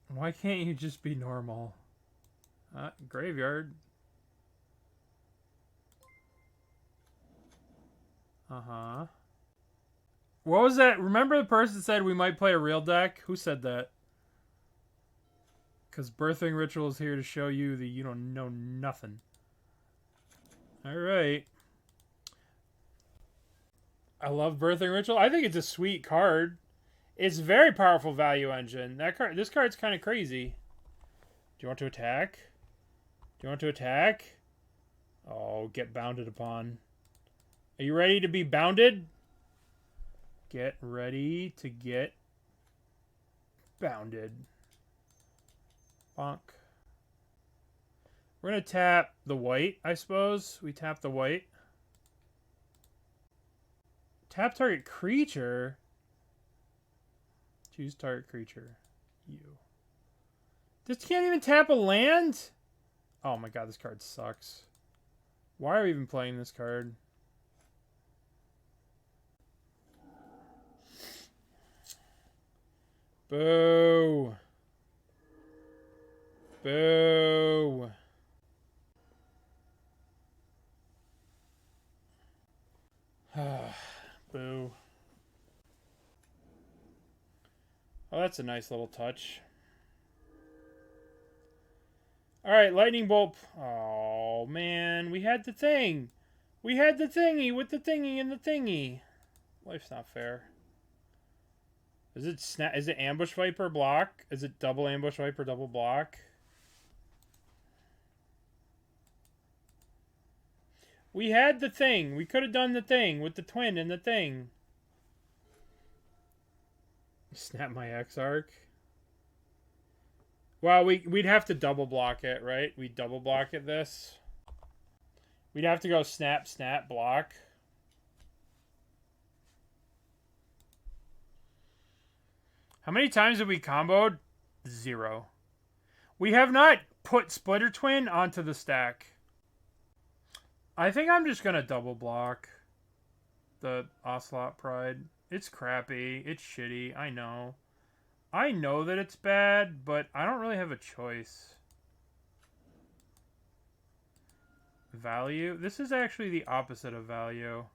Why can't you just be normal? Graveyard. Uh-huh. What was that? Remember the person said we might play a real deck? Who said that? Because Birthing Ritual is here to show you that you don't know nothing. Alright. I love Birthing Ritual. I think it's a sweet card. It's a very powerful value engine. This card's kind of crazy. Do you want to attack? Do you want to attack? Oh, get bounded upon. Are you ready to be bounded? Get ready to get bounded. Bonk. We're going to tap the white, I suppose. We tap the white. Tap target creature. Choose target creature. You. This can't even tap a land? Oh my god, this card sucks. Why are we even playing this card? Boo. Boo. Boo. Oh, that's a nice little touch. Alright, Lightning Bolt. Oh, man. We had the thing. We had the thingy with the thingy and the thingy. Life's not fair. Is it Ambush Viper block? Is it double Ambush Viper, double block? We had the thing. We could have done the thing with the twin and the thing. Snap my Exarch. Well, we'd have to double block it, right? We'd double block it this. We'd have to go snap, snap, block. How many times have we comboed? 0. We have not put Splinter Twin onto the stack. I think I'm just going to double block the Ocelot Pride. It's crappy. It's shitty. I know. I know that it's bad, but I don't really have a choice. Value? This is actually the opposite of value.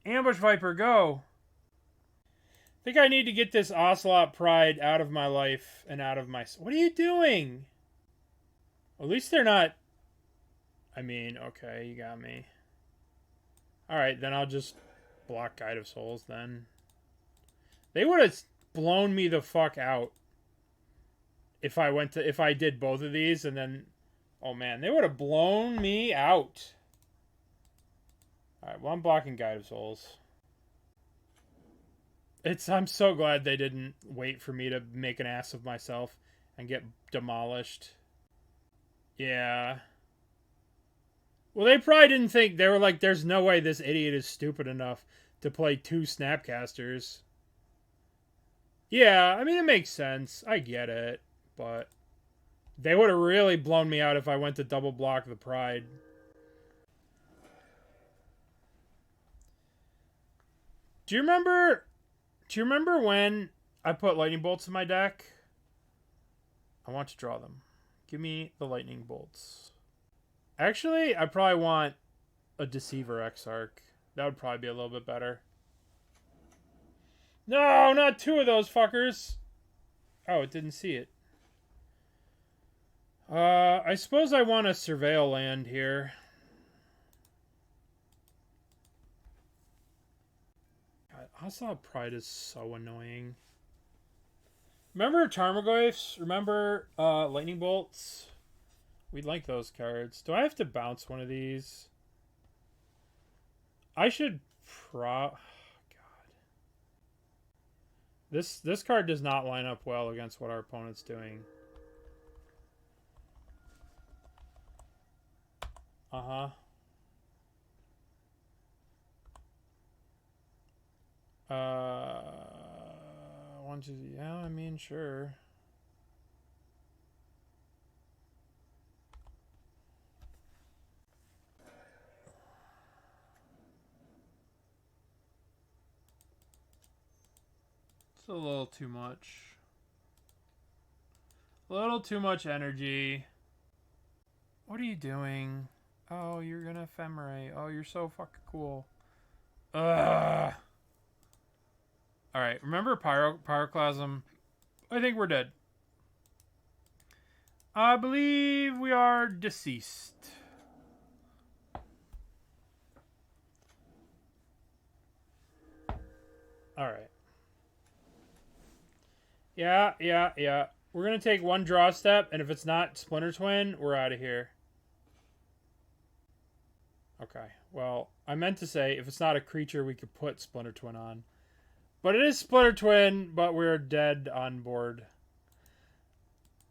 Ambush Viper, go! I think I need to get this Ocelot Pride out of my life and out of my... What are you doing? At least they're not... I mean, okay, you got me. Alright, then I'll just block Guide of Souls then. They would have blown me the fuck out if I did both of these and then, oh man, they would have blown me out. All right, well, I'm blocking Guide of Souls. I'm so glad they didn't wait for me to make an ass of myself and get demolished. Yeah. Well, they probably didn't think, they were like, there's no way this idiot is stupid enough to play 2 Snapcasters. Yeah, I mean, it makes sense. I get it. But they would have really blown me out if I went to double block the Pride. Do you remember when I put lightning bolts in my deck? I want to draw them. Give me the lightning bolts. Actually, I probably want a Deceiver Exarch. That would probably be a little bit better. No, not 2 of those fuckers. Oh, it didn't see it. I suppose I want a Surveil land here. God, Hostile Pride is so annoying. Remember Tarmogoyfs? Remember Lightning Bolts? We'd like those cards. Do I have to bounce one of these? I should God. This card does not line up well against what our opponent's doing. Uh-huh. 1, 2, yeah, I mean, sure. It's a little too much. A little too much energy. What are you doing? Oh, you're gonna ephemerate. Oh, you're so fucking cool. Ugh. Alright, remember Pyroclasm? I think we're dead. I believe we are deceased. Alright. Yeah. We're gonna take 1 draw step, and if it's not Splinter Twin, we're out of here. Okay, well, I meant to say, if it's not a creature, we could put Splinter Twin on. But it is Splinter Twin, but we're dead on board.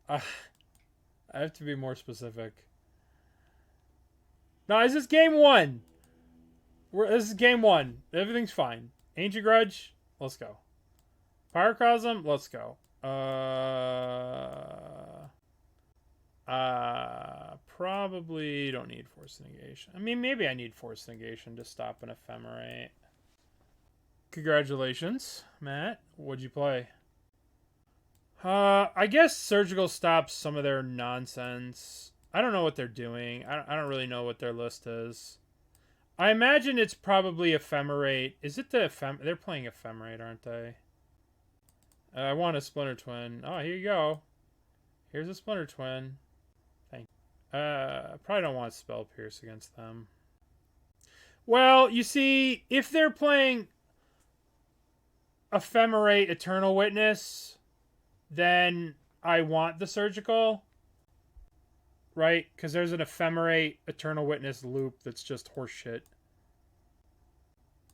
I have to be more specific. No, this is game 1. This is game 1. Everything's fine. Ancient Grudge, let's go. Pyroclasm, let's go. Probably don't need Force of Negation. I mean, maybe I need Force of Negation to stop an Ephemerate. Congratulations, Matt. What'd you play? I guess Surgical stops some of their nonsense. I don't know what they're doing. I don't really know what their list is. I imagine it's probably Ephemerate. Is it the They're playing Ephemerate, aren't they? I want a Splinter Twin. Oh, here you go. Here's a Splinter Twin. Thank you. Probably don't want Spell Pierce against them. Well, you see, if they're playing Ephemerate Eternal Witness, then I want the Surgical. Right? Because there's an Ephemerate Eternal Witness loop that's just horseshit.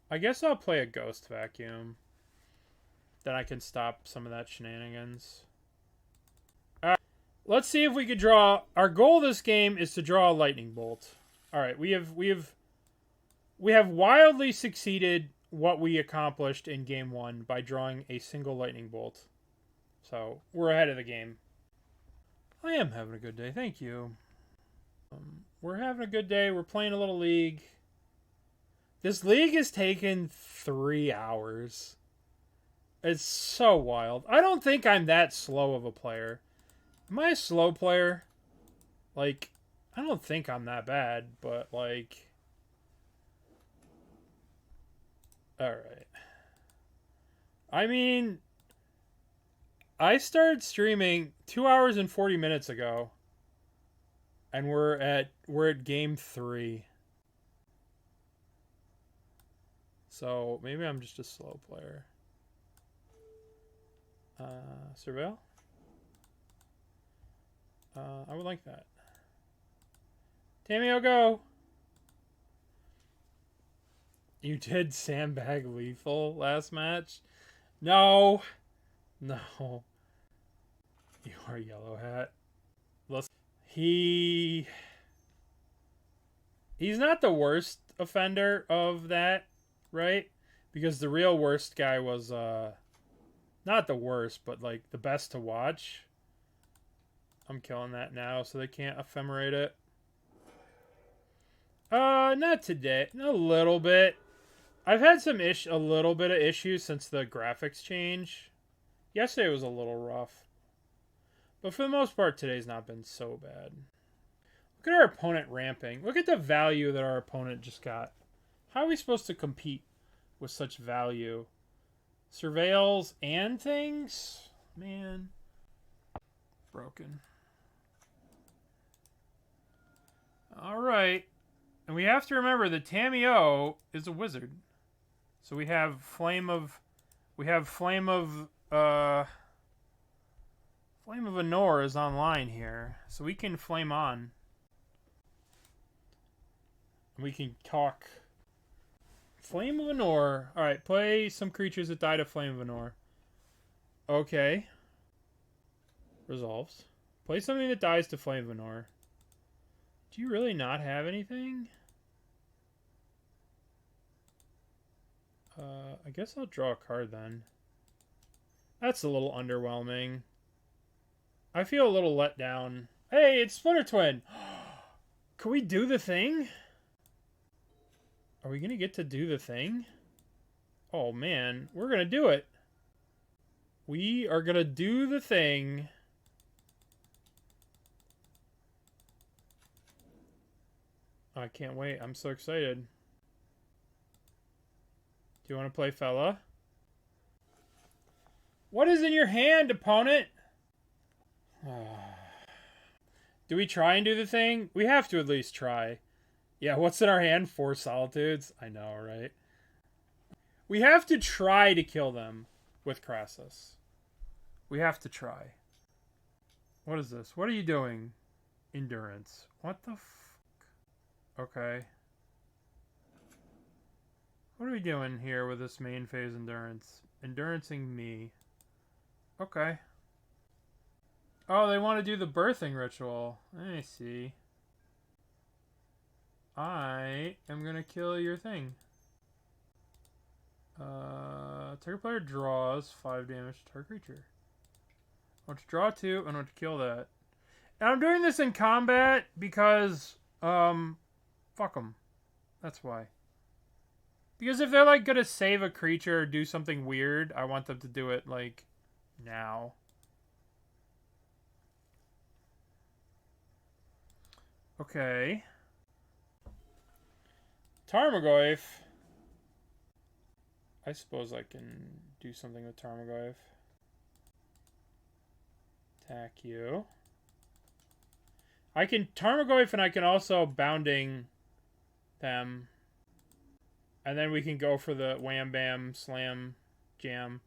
I guess I'll play a Ghost Vacuum. Then I can stop some of that shenanigans. Alright. Let's see if we could draw. Our goal this game is to draw a Lightning Bolt. Alright, we have wildly succeeded what we accomplished in game 1 by drawing a single Lightning Bolt. So, we're ahead of the game. I am having a good day, thank you. We're having a good day, we're playing a little League. This League has taken 3 hours. It's so wild. I don't think I'm that slow of a player. Am I a slow player? Like, I don't think I'm that bad, but like... Alright. I mean... I started streaming 2 hours and 40 minutes ago. And we're at game 3. So, maybe I'm just a slow player. Surveil? I would like that. Tamiyo, go! You did sandbag lethal last match? No! No. You are Yellow Hat. Listen, he's not the worst offender of that, right? Because the real worst guy was, not the worst, but, like, the best to watch. I'm killing that now so they can't ephemerate it. Not today. A little bit. I've had a little bit of issues since the graphics change. Yesterday was a little rough. But for the most part, today's not been so bad. Look at our opponent ramping. Look at the value that our opponent just got. How are we supposed to compete with such value? Surveils and things? Man. Broken. Alright. And we have to remember that Tamiyo is a wizard. So we have Flame of Anor is online here. So we can flame on. We can talk. Flame of Anor. Alright, play some creatures that die to Flame of Anor. Okay. Resolves. Play something that dies to Flame of Anor. Do you really not have anything? I guess I'll draw a card then. That's a little underwhelming. I feel a little let down. Hey, it's Splinter Twin! Can we do the thing? Are we gonna get to do the thing? Oh man, we're gonna do it. We are gonna do the thing. I can't wait. I'm so excited. Do you want to play fella? What is in your hand, opponent? Do we try and do the thing? We have to at least try. Yeah, what's in our hand? 4 Solitudes? I know, right? We have to try to kill them with Krasis. We have to try. What is this? What are you doing? Endurance. What the fuck? Okay. What are we doing here with this main phase endurance? Endurancing me. Okay. Oh, they want to do the birthing ritual. I see. I am going to kill your thing. Target player draws 5 damage to target creature. I want to draw 2, and I want to kill that. And I'm doing this in combat because, fuck them. That's why. Because if they're, like, gonna save a creature or do something weird, I want them to do it, like, now. Okay. Tarmogoyf. I suppose I can do something with Tarmogoyf. Attack you. I can Tarmogoyf and I can also Bounding them. And then we can go for the Wham Bam Slam Jam.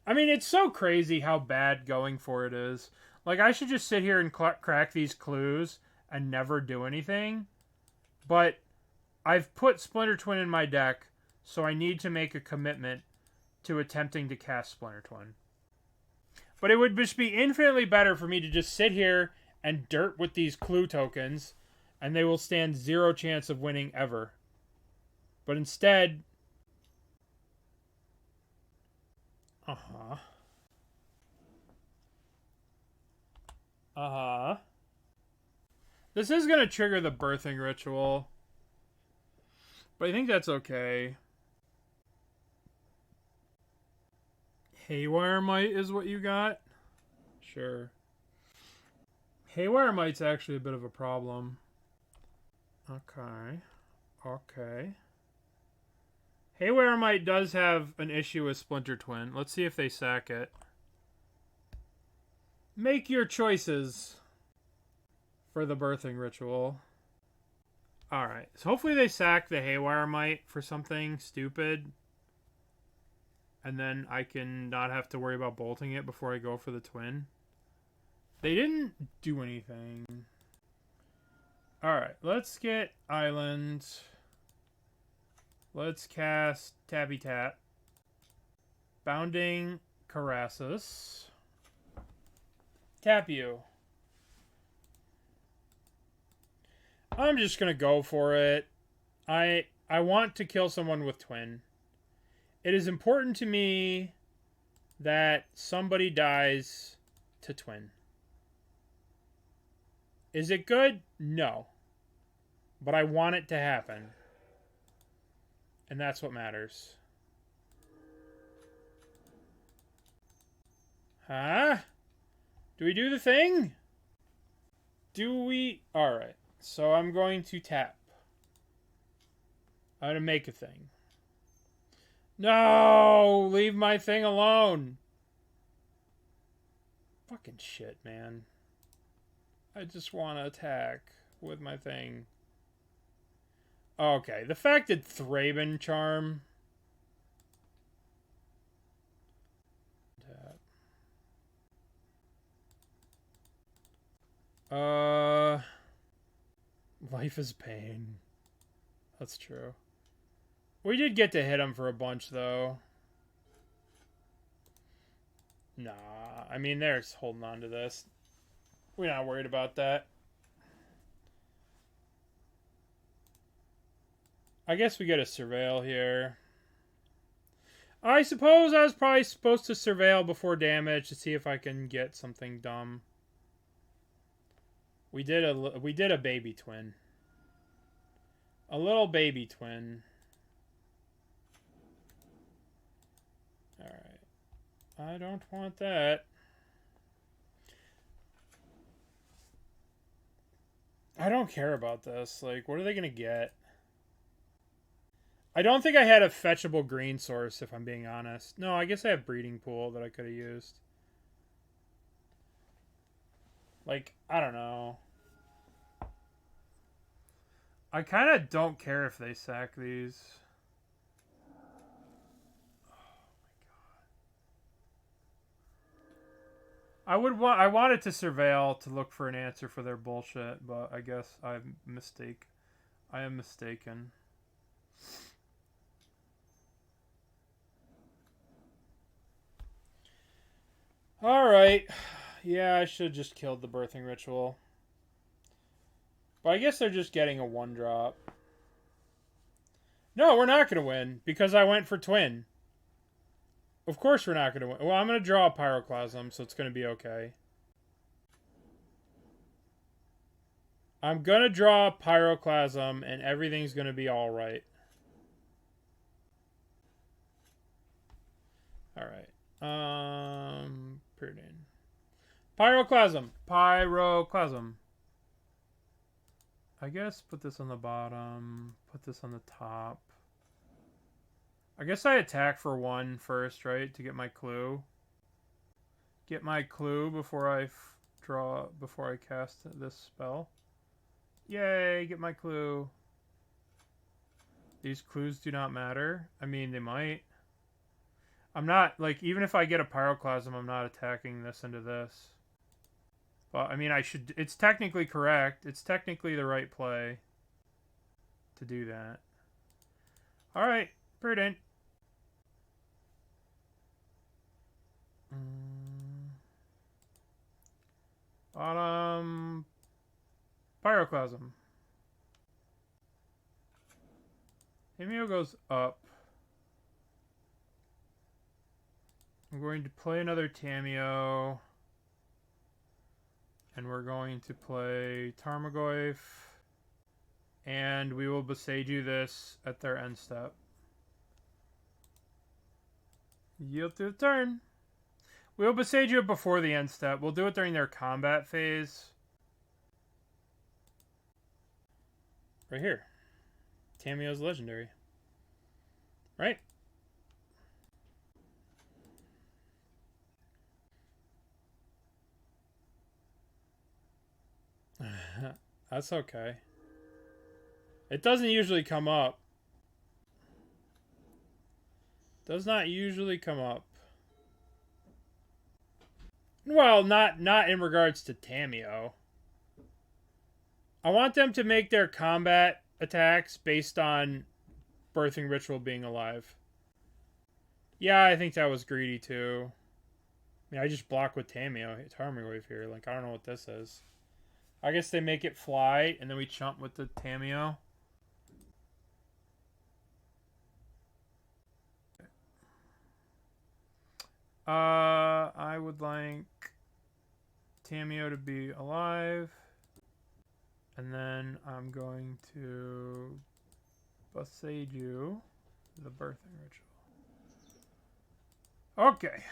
I mean, it's so crazy how bad going for it is. Like, I should just sit here and crack these clues and never do anything. But I've put Splinter Twin in my deck, so I need to make a commitment to attempting to cast Splinter Twin. But it would just be infinitely better for me to just sit here and dirt with these clue tokens, and they will stand 0 chance of winning ever. But instead... This is going to trigger the birthing ritual. But I think that's okay. Haywire Might is what you got? Sure. Haywire Might's actually a bit of a problem. Okay. Okay. Haywire Might does have an issue with Splinter Twin. Let's see if they sack it. Make your choices for the birthing ritual. Alright, so hopefully they sack the Haywire Might for something stupid. And then I can not have to worry about bolting it before I go for the twin. They didn't do anything. Alright, let's get Island. Let's cast Tappy Tap. Bounding Krasis. Tamiyo. I'm just gonna go for it. I want to kill someone with Twin. It is important to me that somebody dies to Twin. Is it good? No. But I want it to happen. And that's what matters. Huh? Do we do the thing? Do we? Alright. So I'm going to tap. I'm going to make a thing. No! Leave my thing alone! Fucking shit, man. I just want to attack with my thing. Okay, the fact that Thraben Charm... Life is pain. That's true. We did get to hit him for a bunch, though. Nah, I mean, they're holding on to this. We're not worried about that. I guess we get a Surveil here. I suppose I was probably supposed to Surveil before damage to see if I can get something dumb. We did a baby twin. A little baby twin. Alright. I don't want that. I don't care about this. Like, what are they going to get? I don't think I had a fetchable green source, if I'm being honest. No, I guess I have Breeding Pool that I could have used. Like, I don't know. I kind of don't care if they sack these. Oh my god. I wanted to Surveil to look for an answer for their bullshit, but I guess I am mistaken. Alright. Yeah, I should have just killed the Birthing Ritual. But I guess they're just getting a 1-drop. No, we're not going to win, because I went for Twin. Of course we're not going to win. Well, I'm going to draw a Pyroclasm, so it's going to be okay. I'm going to draw a Pyroclasm, and everything's going to be alright. Alright. Preordain. Pyroclasm. Pyroclasm. I guess put this on the bottom. Put this on the top. I guess I attack for 1 first, right? To get my clue. Get my clue before I cast this spell. Yay, get my clue. These clues do not matter. I mean, they might. I'm not, like, even if I get a Pyroclasm, I'm not attacking this into this. But, I mean, I should... It's technically correct. It's technically the right play to do that. Alright, Preordain. Bottom... Pyroclasm. Tamiyo goes up. I'm going to play another Tamiyo. And we're going to play Tarmogoyf. And we will Boseiju this at their end step. Yield to the turn. We'll Boseiju it before the end step. We'll do it during their combat phase. Right here. Tamiyo's legendary. Right? That's okay. It doesn't usually come up. Does not usually come up. Well, not in regards to Tamiyo. I want them to make their combat attacks based on Birthing Ritual being alive. Yeah, I think that was greedy too. I mean, I just block with Tarmogoyf here. Like, I don't know what this is. I guess they make it fly, and then we chump with the Tamiyo. I would like Tamiyo to be alive. And then I'm going to Boseiju the Birthing Ritual. Okay.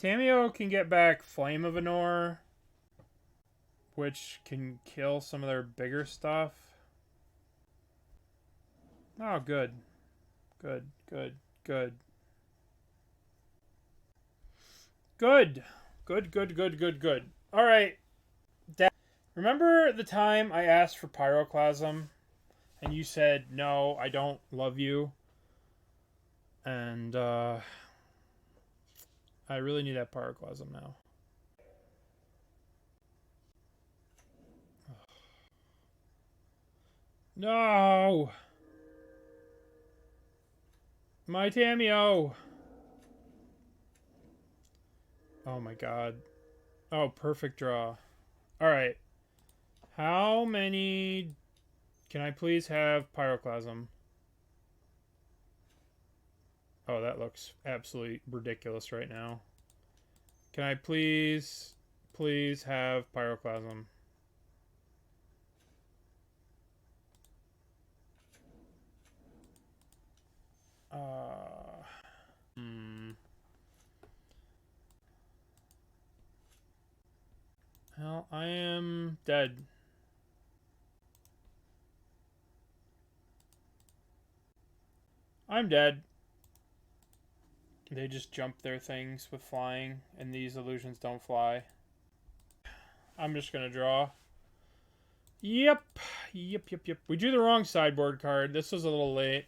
Tamiyo can get back Flame of Anor, which can kill some of their bigger stuff. Oh, good. Good, good, good. Good. Good, good, good, good, good. Alright. Remember the time I asked for Pyroclasm and you said, no, I don't love you? And, I really need that Pyroclasm now. No! My Tamiyo! Oh my god. Oh, perfect draw. Alright. How many... Can I please have Pyroclasm? Oh, that looks absolutely ridiculous right now. Can I please have Pyroclasm? Well, I am dead. I'm dead. They just jump their things with flying, and these illusions don't fly. I'm just gonna draw. Yep. We drew the wrong sideboard card. This was a little late.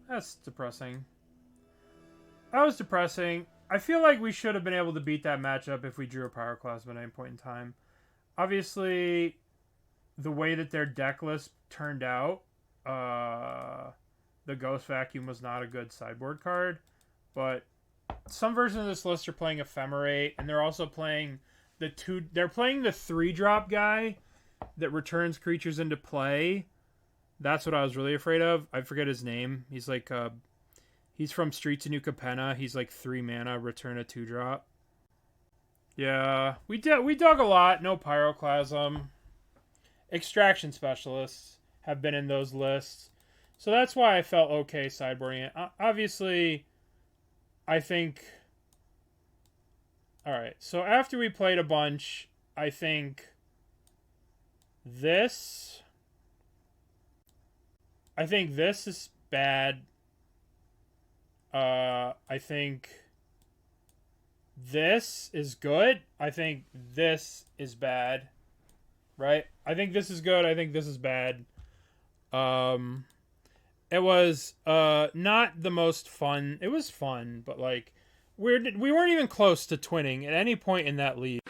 That's depressing. That was depressing. I feel like we should have been able to beat that matchup if we drew a Pyroclasm at any point in time. Obviously, the way that their deck list turned out, the Ghost Vacuum was not a good sideboard card, but some versions of this list are playing Ephemerate, and they're also playing they're playing the 3-drop guy that returns creatures into play. That's what I was really afraid of. I forget his name. He's like, he's from Streets of New Capenna. He's like 3 mana, return a 2-drop. Yeah, we dug a lot. No Pyroclasm. Extraction Specialists have been in those lists. So that's why I felt okay sideboarding it. Obviously, I think... Alright, so after we played a bunch, I think this... I think this is bad. I think this is good. I think this is bad. Right? I think this is good. I think this is bad. It was not the most fun. It was fun, but like we weren't even close to twinning at any point in that lead.